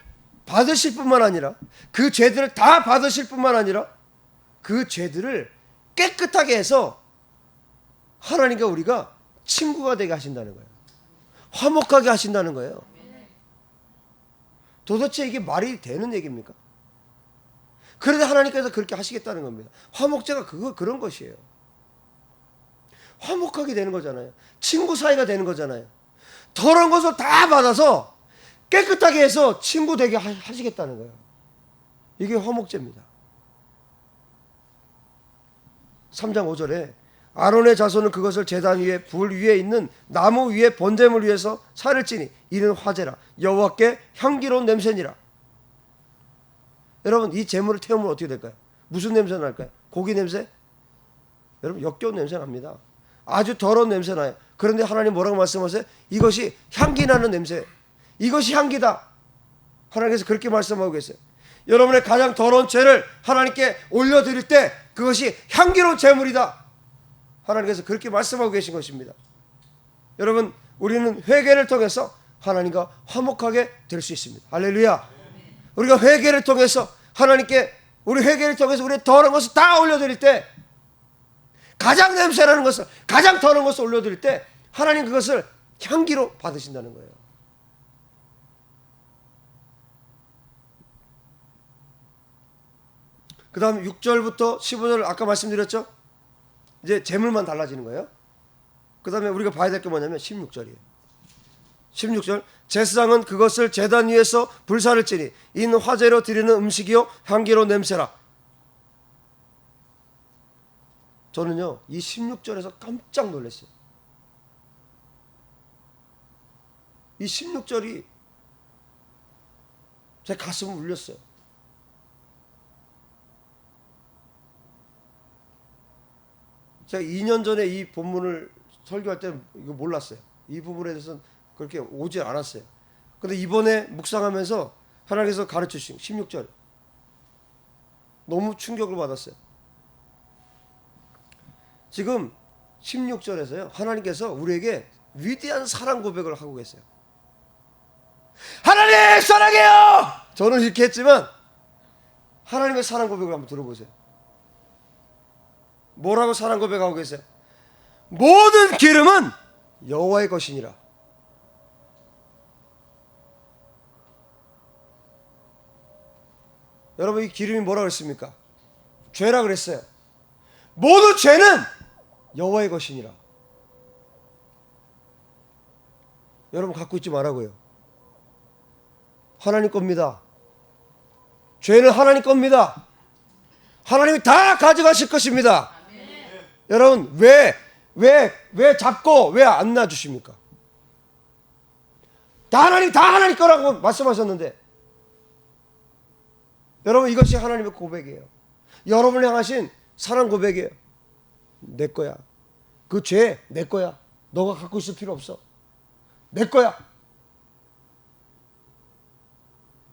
받으실 뿐만 아니라 그 죄들을 다 받으실 뿐만 아니라 그 죄들을 깨끗하게 해서 하나님과 우리가 친구가 되게 하신다는 거예요. 화목하게 하신다는 거예요. 도대체 이게 말이 되는 얘기입니까? 그런데 하나님께서 그렇게 하시겠다는 겁니다. 화목제가 그런 것이에요. 화목하게 되는 거잖아요. 친구 사이가 되는 거잖아요. 더러운 것을 다 받아서 깨끗하게 해서 친구 되게 하시겠다는 거예요. 이게 화목제입니다. 3장 5절에 아론의 자손은 그것을 제단 위에 불 위에 있는 나무 위에 번제물 위에서 살을 찌니 이는 화제라 여호와께 향기로운 냄새니라. 여러분 이 제물을 태우면 어떻게 될까요? 무슨 냄새 날까요? 고기 냄새? 여러분 역겨운 냄새 납니다. 아주 더러운 냄새 나요. 그런데 하나님 뭐라고 말씀하세요? 이것이 향기 나는 냄새. 이것이 향기다. 하나님께서 그렇게 말씀하고 계세요. 여러분의 가장 더러운 죄를 하나님께 올려드릴 때 그것이 향기로운 제물이다. 하나님께서 그렇게 말씀하고 계신 것입니다. 여러분 우리는 회개를 통해서 하나님과 화목하게 될 수 있습니다. 할렐루야. 우리가 회개를 통해서 하나님께 우리 회개를 통해서 우리의 더러운 것을 다 올려드릴 때 가장 냄새나는 것을 가장 더러운 것을 올려드릴 때 하나님 그것을 향기로 받으신다는 거예요. 그 다음 6절부터 15절 아까 말씀드렸죠? 이제 제물만 달라지는 거예요. 그 다음에 우리가 봐야 될 게 뭐냐면 16절이에요. 16절 제사장은 그것을 제단 위에서 불사를 찌니 이는 화제로 드리는 음식이요 향기로운 냄새라. 저는요 이 16절에서 깜짝 놀랐어요. 이 16절이 제 가슴을 울렸어요. 제가 2년 전에 이 본문을 설교할 때 이거 몰랐어요. 이 부분에 대해서는 그렇게 오지 않았어요. 근데 이번에 묵상하면서 하나님께서 가르쳐 주신 16절 너무 충격을 받았어요. 지금 16절에서요 하나님께서 우리에게 위대한 사랑 고백을 하고 계세요. 하나님 사랑해요. 저는 이렇게 했지만 하나님의 사랑 고백을 한번 들어보세요. 뭐라고 사랑 고백하고 계세요? 모든 기름은 여호와의 것이니라. 여러분 이 기름이 뭐라 그랬습니까? 죄라 그랬어요. 모든 죄는 여호와의 것이니라. 여러분 갖고 있지 말라고요. 하나님 겁니다. 죄는 하나님 겁니다. 하나님이 다 가져가실 것입니다. 여러분 왜 잡고 왜 안 놔주십니까? 다 하나님 거라고 말씀하셨는데, 여러분 이것이 하나님의 고백이에요. 여러분을 향하신 사랑 고백이에요. 내 거야. 그 죄 내 거야. 너가 갖고 있을 필요 없어. 내 거야.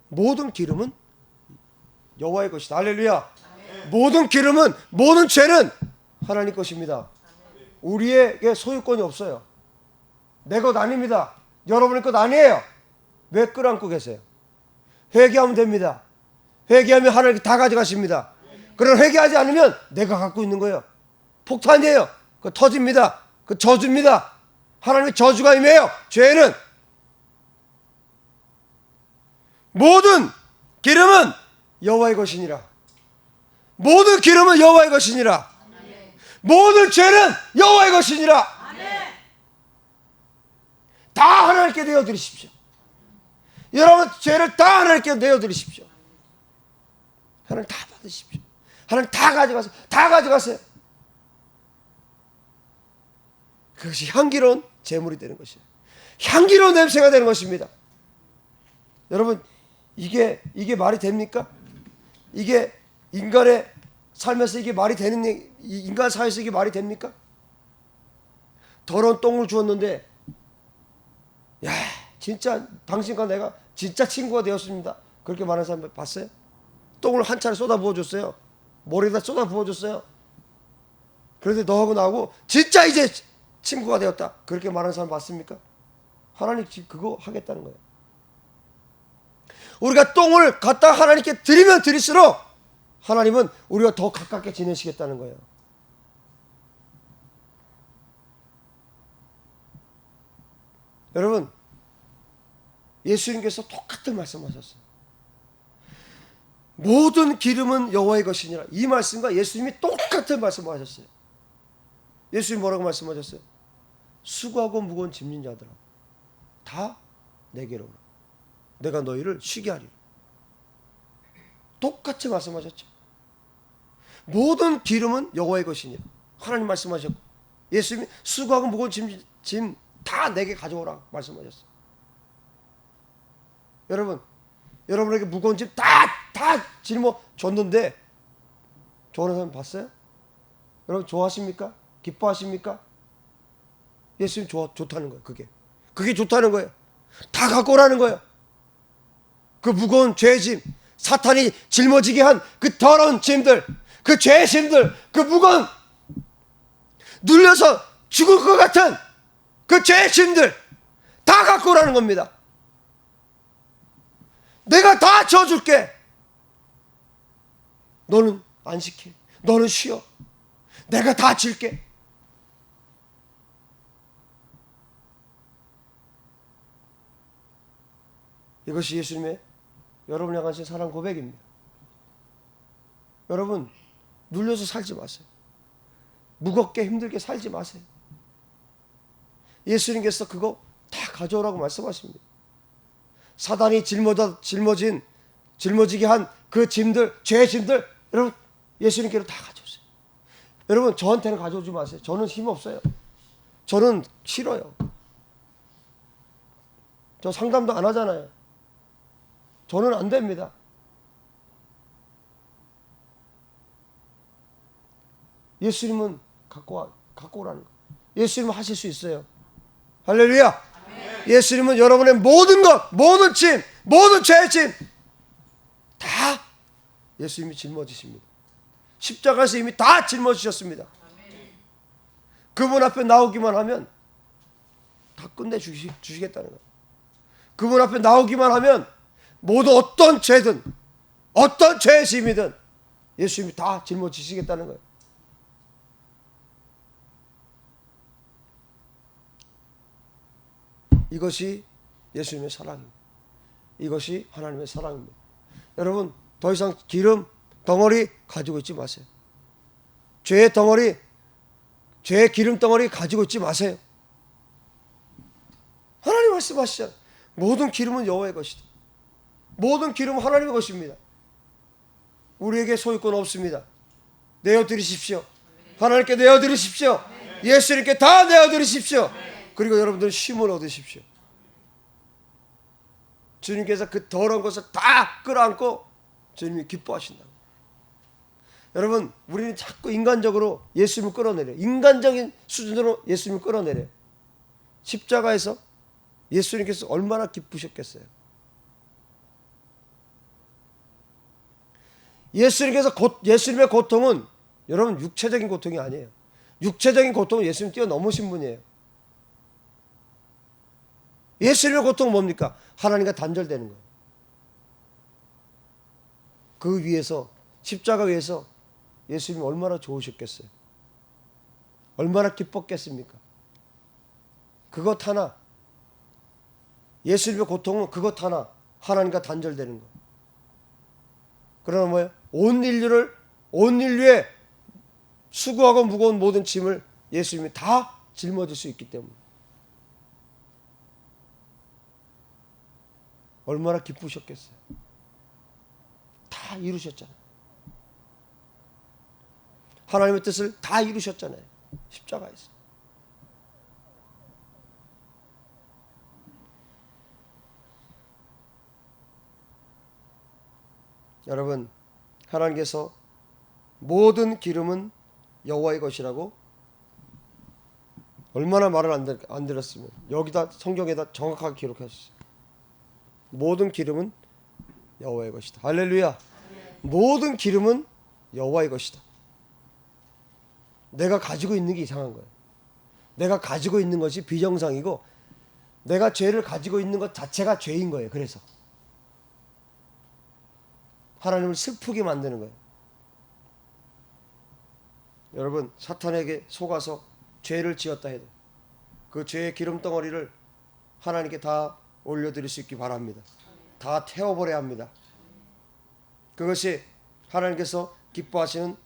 모든 기름은 여호와의 것이다. 할렐루야. 모든 기름은, 모든 죄는 하나님 것입니다. 우리에게 소유권이 없어요. 내 것 아닙니다. 여러분의 것 아니에요. 왜 끌어안고 계세요? 회개하면 됩니다. 회개하면 하나님께 다 가져가십니다. 그러나 회개하지 않으면 내가 갖고 있는 거예요. 폭탄이에요. 그 터집니다. 그 저주입니다. 하나님의 저주가 임해요. 죄는. 모든 기름은 여호와의 것이니라. 모든 기름은 여호와의 것이니라. 모든 죄는 여호와의 것이니라. 다 하나님께 내어드리십시오. 여러분 죄를 다 하나님께 내어드리십시오. 하나님 다 받으십시오. 하나님 다 가져가세요. 다 가져가세요. 그것이 향기로운 제물이 되는 것이에요. 향기로운 냄새가 되는 것입니다. 여러분 이게 말이 됩니까? 이게 인간의 삶에서 이게 말이 되는, 인간 사회에서 이게 말이 됩니까? 더러운 똥을 주었는데, 야 진짜 당신과 내가 진짜 친구가 되었습니다. 그렇게 말하는 사람 봤어요? 똥을 한 차례 쏟아 부어줬어요. 머리에다 쏟아 부어줬어요. 그런데 너하고 나하고 진짜 이제 친구가 되었다. 그렇게 말하는 사람 봤습니까? 하나님 지금 그거 하겠다는 거예요. 우리가 똥을 갖다 하나님께 드리면 드릴수록 하나님은 우리가 더 가깝게 지내시겠다는 거예요. 여러분 예수님께서 똑같은 말씀하셨어요. 모든 기름은 여호와의 것이니라. 이 말씀과 예수님이 똑같은 말씀하셨어요. 예수님 뭐라고 말씀하셨어요? 수고하고 무거운 짐진 자들아 다 내게로 오라. 내가 너희를 쉬게 하리라. 똑같이 말씀하셨죠. 모든 기름은 여호와의 것이니라. 하나님 말씀하셨고, 예수님이 수고하고 무거운 짐 다 내게 가져오라 말씀하셨어요. 여러분, 여러분에게 무거운 짐 다 짊어 줬는데 좋아하는 사람 봤어요? 여러분 좋아하십니까? 기뻐하십니까? 예수님 좋다는 거예요. 그게 좋다는 거예요. 다 갖고 오라는 거예요. 그 무거운 죄의 짐, 사탄이 짊어지게 한 그 더러운 짐들, 그 죄의 짐들, 그 무거운 눌려서 죽을 것 같은 그 죄의 짐들 다 갖고 오라는 겁니다. 내가 다 져줄게. 너는 안식해. 너는 쉬어. 내가 다 질게. 이것이 예수님의 여러분을 향하신 사랑 고백입니다. 여러분 눌려서 살지 마세요. 무겁게 힘들게 살지 마세요. 예수님께서 그거 다 가져오라고 말씀하십니다. 사단이 짊어지게 한 그 짐들, 죄의 짐들, 여러분 예수님께로 다 가져오세요. 여러분 저한테는 가져오지 마세요. 저는 힘 없어요. 저는 싫어요. 저 상담도 안 하잖아요. 저는 안 됩니다. 예수님은 갖고 오라는 거. 예수님은 하실 수 있어요. 할렐루야. 아멘. 예수님은 여러분의 모든 것, 모든 짐, 모든 죄의 짐 다 예수님이 짊어지십니다. 십자가에서 이미 다 짊어지셨습니다. 그분 앞에 나오기만 하면 다 끝내주시겠다는 거예요. 그분 앞에 나오기만 하면 모두 어떤 죄든 어떤 죄의 짐이든 예수님이 다 짊어지시겠다는 거예요. 이것이 예수님의 사랑입니다. 이것이 하나님의 사랑입니다. 여러분 더 이상 기름 덩어리 가지고 있지 마세요. 죄의 덩어리, 죄의 기름 덩어리 가지고 있지 마세요. 하나님 말씀하시잖아요. 모든 기름은 여호와의 것이다. 모든 기름은 하나님의 것입니다. 우리에게 소유권 없습니다. 내어드리십시오. 하나님께 내어드리십시오. 예수님께 다 내어드리십시오. 그리고 여러분들은 쉼을 얻으십시오. 주님께서 그 더러운 것을 다 끌어안고 주님이 기뻐하신다. 여러분, 우리는 자꾸 인간적으로 예수님을 끌어내려요. 인간적인 수준으로 예수님을 끌어내려요. 십자가에서 예수님께서 얼마나 기쁘셨겠어요. 예수님의 고통은 여러분 육체적인 고통이 아니에요. 육체적인 고통은 예수님 뛰어넘으신 분이에요. 예수님의 고통은 뭡니까? 하나님과 단절되는 거예요. 그 위에서, 십자가 위에서 예수님이 얼마나 좋으셨겠어요. 얼마나 기뻤겠습니까? 그것 하나, 예수님의 고통은 그것 하나, 하나님과 단절되는 거. 그러나 뭐예요? 온 인류의 수고하고 무거운 모든 짐을 예수님이 다 짊어질 수 있기 때문에. 얼마나 기쁘셨겠어요. 다 이루셨잖아요. 하나님의 뜻을 다 이루셨잖아요. 십자가에서. 여러분, 하나님께서 모든 기름은 여호와의 것이라고 얼마나 말을 안 들었으면 여기다 성경에다 정확하게 기록하셨어요. 모든 기름은 여호와의 것이다. 할렐루야. 모든 기름은 여호와의 것이다. 내가 가지고 있는 게 이상한 거예요. 내가 가지고 있는 것이 비정상이고 내가 죄를 가지고 있는 것 자체가 죄인 거예요. 그래서 하나님을 슬프게 만드는 거예요. 여러분, 사탄에게 속아서 죄를 지었다 해도 그 죄의 기름덩어리를 하나님께 다 올려드릴 수 있기 바랍니다. 다 태워버려야 합니다. 그것이 하나님께서 기뻐하시는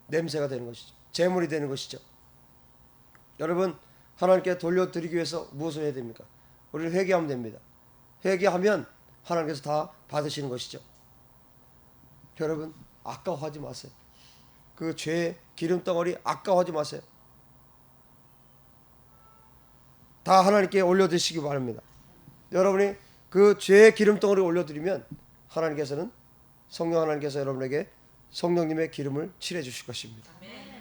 냄새가 되는 것이죠. 제물이 되는 것이죠. 여러분, 하나님께 돌려드리기 위해서 무엇을 해야 됩니까? 우리는 회개하면 됩니다. 회개하면 하나님께서 다 받으시는 것이죠. 여러분, 아까워하지 마세요. 그 죄의 기름덩어리 아까워하지 마세요. 다 하나님께 올려드리시기 바랍니다. 여러분이 그 죄의 기름덩어리를 올려드리면 하나님께서는, 성령 하나님께서 여러분에게 성령님의 기름을 칠해 주실 것입니다.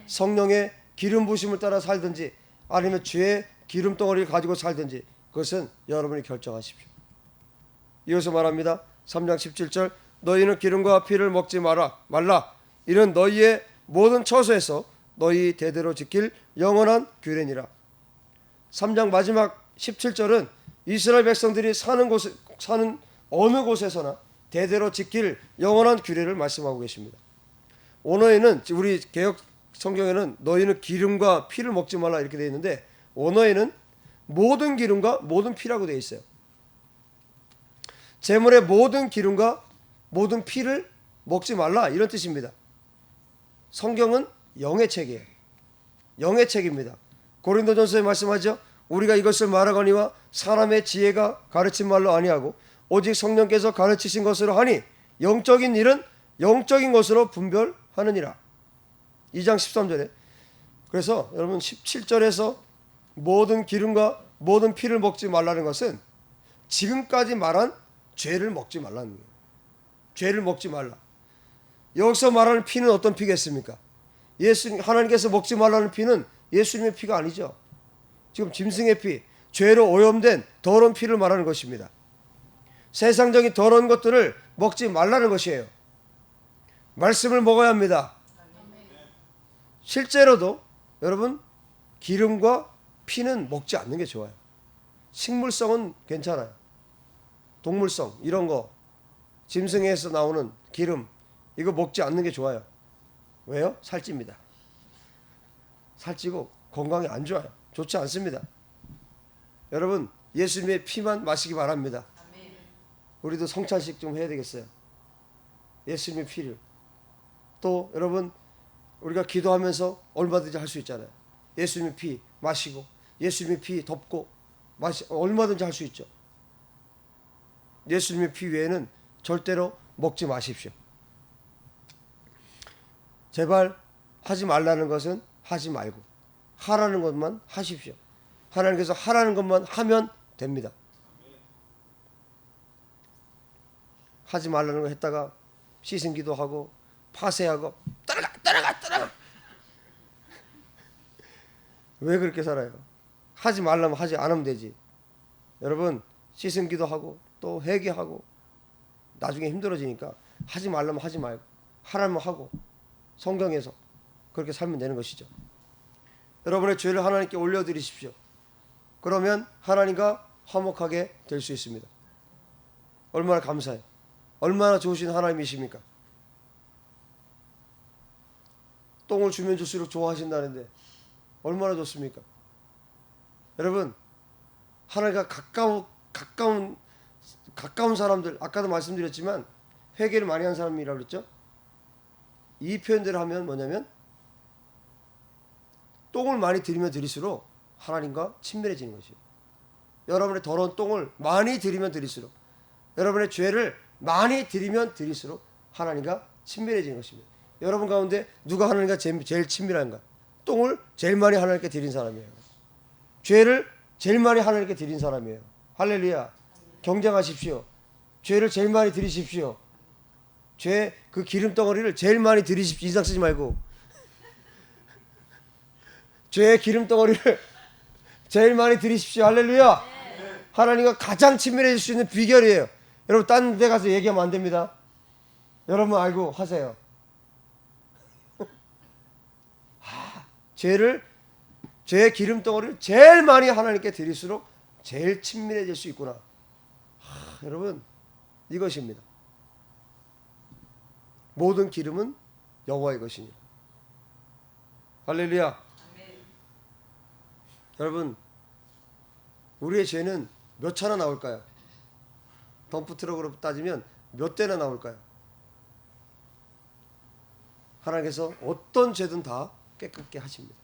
성령의 기름 부심을 따라 살든지 아니면 죄의 기름덩어리를 가지고 살든지 그것은 여러분이 결정하십시오. 이어서 말합니다. 3장 17절, 너희는 기름과 피를 먹지 말라. 이는 너희의 모든 처소에서 너희 대대로 지킬 영원한 규례니라. 3장 마지막 17절은 이스라엘 백성들이 사는 어느 곳에서나 대대로 지킬 영원한 규례를 말씀하고 계십니다. 원어에는, 우리 개역 성경에는 너희는 기름과 피를 먹지 말라 이렇게 되어 있는데 원어에는 모든 기름과 모든 피라고 되어 있어요. 제물의 모든 기름과 모든 피를 먹지 말라 이런 뜻입니다. 성경은 영의 책이에요. 영의 책입니다. 고린도전서에 말씀하죠. 우리가 이것을 말하거니와 사람의 지혜가 가르친 말로 아니하고 오직 성령께서 가르치신 것으로 하니 영적인 일은 영적인 것으로 분별하느니라. 2장 13절에. 그래서 여러분 17절에서 모든 기름과 모든 피를 먹지 말라는 것은 지금까지 말한 죄를 먹지 말라는 거예요. 죄를 먹지 말라. 여기서 말하는 피는 어떤 피겠습니까? 하나님께서 먹지 말라는 피는 예수님의 피가 아니죠. 지금 짐승의 피, 죄로 오염된 더러운 피를 말하는 것입니다. 세상적인 더러운 것들을 먹지 말라는 것이에요. 말씀을 먹어야 합니다. 실제로도 여러분 기름과 피는 먹지 않는 게 좋아요. 식물성은 괜찮아요. 동물성 이런 거, 짐승에서 나오는 기름 이거 먹지 않는 게 좋아요. 왜요? 살찝니다. 살찌고 건강에 안 좋아요. 좋지 않습니다. 여러분 예수님의 피만 마시기 바랍니다. 우리도 성찬식 좀 해야 되겠어요. 예수님의 피를. 또 여러분 우리가 기도하면서 얼마든지 할 수 있잖아요. 예수님의 피 마시고 예수님의 피 덮고 얼마든지 할 수 있죠. 예수님의 피 외에는 절대로 먹지 마십시오. 제발 하지 말라는 것은 하지 말고 하라는 것만 하십시오. 하나님께서 하라는 것만 하면 됩니다. 하지 말라는 거 했다가 씻은 기도하고 파쇄하고 떠나가 왜 그렇게 살아요? 하지 말라면 하지 않으면 되지. 여러분 씻은 기도하고 또 회개하고 나중에 힘들어지니까 하지 말라면 하지 말고 하라면 하고 성경에서 그렇게 살면 되는 것이죠. 여러분의 죄를 하나님께 올려드리십시오. 그러면 하나님과 화목하게 될 수 있습니다. 얼마나 감사해요. 얼마나 좋으신 하나님이십니까? 똥을 주면 줄수록 좋아하신다는데 얼마나 좋습니까? 여러분 하나님과 가까운 사람들, 아까도 말씀드렸지만 회개를 많이 한 사람이라고 그랬죠. 이 표현대로 하면 뭐냐면 똥을 많이 들이면 들일수록 하나님과 친밀해지는 것이에요. 여러분의 더러운 똥을 많이 들이면 들일수록, 여러분의 죄를 많이 들이면 들일수록 하나님과 친밀해지는 것입니다. 여러분 가운데 누가 하나님과 제일 친밀한가? 똥을 제일 많이 하나님께 드린 사람이에요. 죄를 제일 많이 하나님께 드린 사람이에요. 할렐루야. 경쟁하십시오. 죄를 제일 많이 드리십시오. 죄 그 기름덩어리를 제일 많이 드리십시오. 이상 쓰지 말고. 죄의 기름덩어리를 제일 많이 드리십시오. 할렐루야. 하나님과 가장 친밀해질 수 있는 비결이에요. 여러분 딴 데 가서 얘기하면 안 됩니다. 여러분 알고 하세요. 죄의 기름덩어리를 제일 많이 하나님께 드릴수록 제일 친밀해질 수 있구나. 여러분 이것입니다. 모든 기름은 여호와의 것이니라. 할렐루야. 여러분 우리의 죄는 몇 차나 나올까요? 덤프트럭으로 따지면 몇 대나 나올까요? 하나님께서 어떤 죄든 다 깨끗게 하십니다.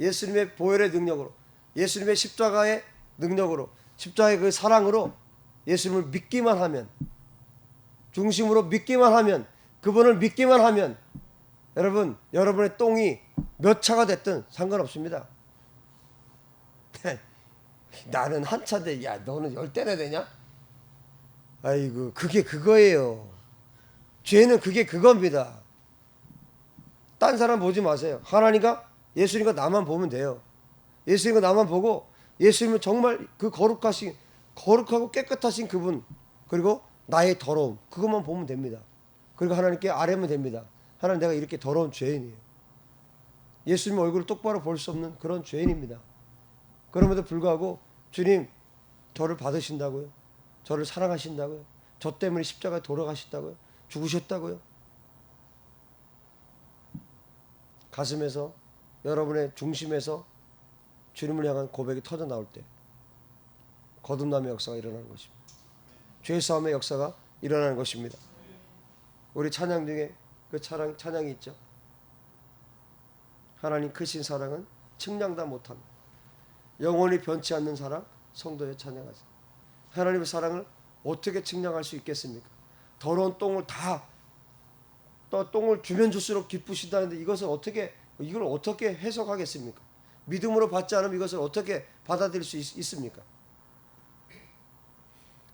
예수님의 보혈의 능력으로, 예수님의 십자가의 능력으로, 십자가의 그 사랑으로 예수님을 믿기만 하면, 중심으로 믿기만 하면, 그분을 믿기만 하면 여러분 여러분의 똥이 몇 차가 됐든 상관없습니다. 나는 한 차인데 야 너는 10대나 되냐? 아이고 그게 그거예요. 죄는 그게 그겁니다. 딴 사람 보지 마세요. 하나님과 예수님과 나만 보면 돼요. 예수님과 나만 보고 예수님은 정말 그 거룩하고 깨끗하신 그분, 그리고 나의 더러움, 그것만 보면 됩니다. 그리고 하나님께 아뢰면 됩니다. 하나님 내가 이렇게 더러운 죄인이에요. 예수님 얼굴을 똑바로 볼 수 없는 그런 죄인입니다. 그럼에도 불구하고 주님 저를 받으신다고요. 저를 사랑하신다고요. 저 때문에 십자가에 돌아가셨다고요. 죽으셨다고요. 가슴에서 여러분의 중심에서 주님을 향한 고백이 터져 나올 때 거듭남의 역사가 일어나는 것입니다. 죄사함의 역사가 일어나는 것입니다. 우리 찬양 중에 그 찬양이 있죠. 하나님 크신 사랑은 측량다 못합니다. 영원히 변치 않는 사랑 성도에 찬양하세요. 하나님의 사랑을 어떻게 측량할 수 있겠습니까? 더러운 똥을 또 똥을 주면 줄수록 기쁘시다는데 이걸 어떻게 해석하겠습니까? 믿음으로 받지 않으면 이것을 어떻게 받아들일 수 있습니까?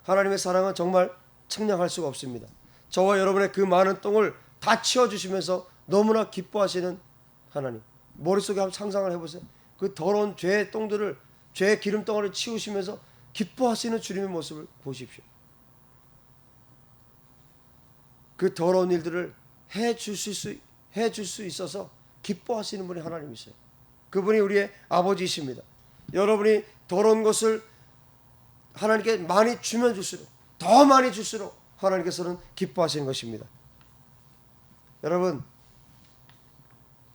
하나님의 사랑은 정말 측량할 수가 없습니다. 저와 여러분의 그 많은 똥을 다 치워주시면서 너무나 기뻐하시는 하나님. 머릿속에 한번 상상을 해보세요. 그 더러운 죄의 똥들을, 죄의 기름덩어리를 치우시면서 기뻐하시는 주님의 모습을 보십시오. 그 더러운 일들을 해줄 수 있어서 기뻐하시는 분이 하나님이세요. 그분이 우리의 아버지이십니다. 여러분이 더러운 것을 하나님께 많이 주면 줄수록, 더 많이 줄수록 하나님께서는 기뻐하시는 것입니다.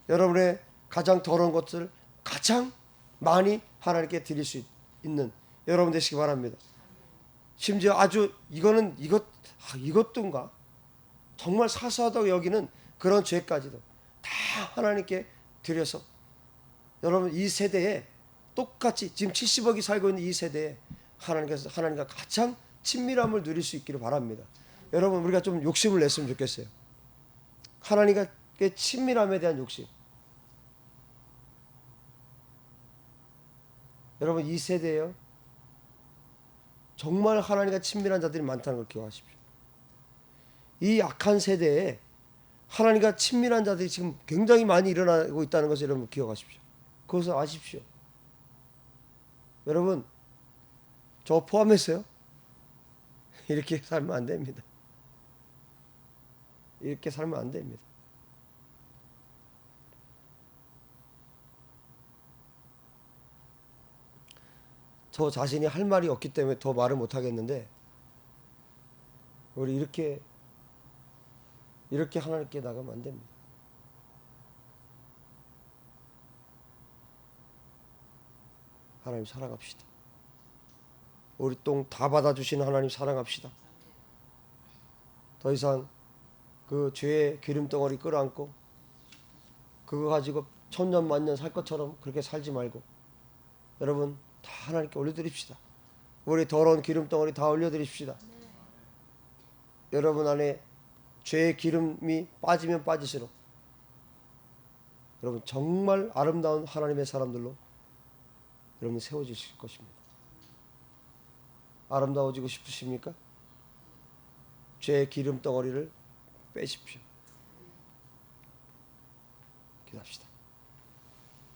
여러분의 가장 더러운 것을 가장 많이 하나님께 드릴 수 있는 여러분 되시기 바랍니다. 심지어 아주 이것도인가? 정말 사소하다고 여기는 그런 죄까지도 다 하나님께 드려서 여러분 이 세대에 똑같이 지금 70억이 살고 있는 이 세대에 하나님과 가장 친밀함을 누릴 수 있기를 바랍니다. 여러분 우리가 좀 욕심을 냈으면 좋겠어요. 하나님과의 친밀함에 대한 욕심. 여러분 이 세대에요 정말 하나님과 친밀한 자들이 많다는 걸 기억하십시오. 이 악한 세대에 하나님과 친밀한 자들이 지금 굉장히 많이 일어나고 있다는 것을 여러분 기억하십시오. 그것을 아십시오. 여러분 저 포함해서요 이렇게 살면 안 됩니다. 이렇게 살면 안 됩니다. 저 자신이 할 말이 없기 때문에 더 말을 못 하겠는데 우리 이렇게 하나님께 나가면 안 됩니다. 하나님 사랑합시다. 우리 똥 다 받아주시는 하나님 사랑합시다. 더 이상 그 죄의 기름덩어리 끌어안고 그거 가지고 천년 만년 살 것처럼 그렇게 살지 말고 여러분 다 하나님께 올려드립시다. 우리 더러운 기름덩어리 다 올려드립시다. 여러분 안에 죄의 기름이 빠지면 빠질수록 여러분 정말 아름다운 하나님의 사람들로 여러분 세워지실 것입니다. 아름다워지고 싶으십니까? 죄의 기름덩어리를 빼십시오. 기도합시다.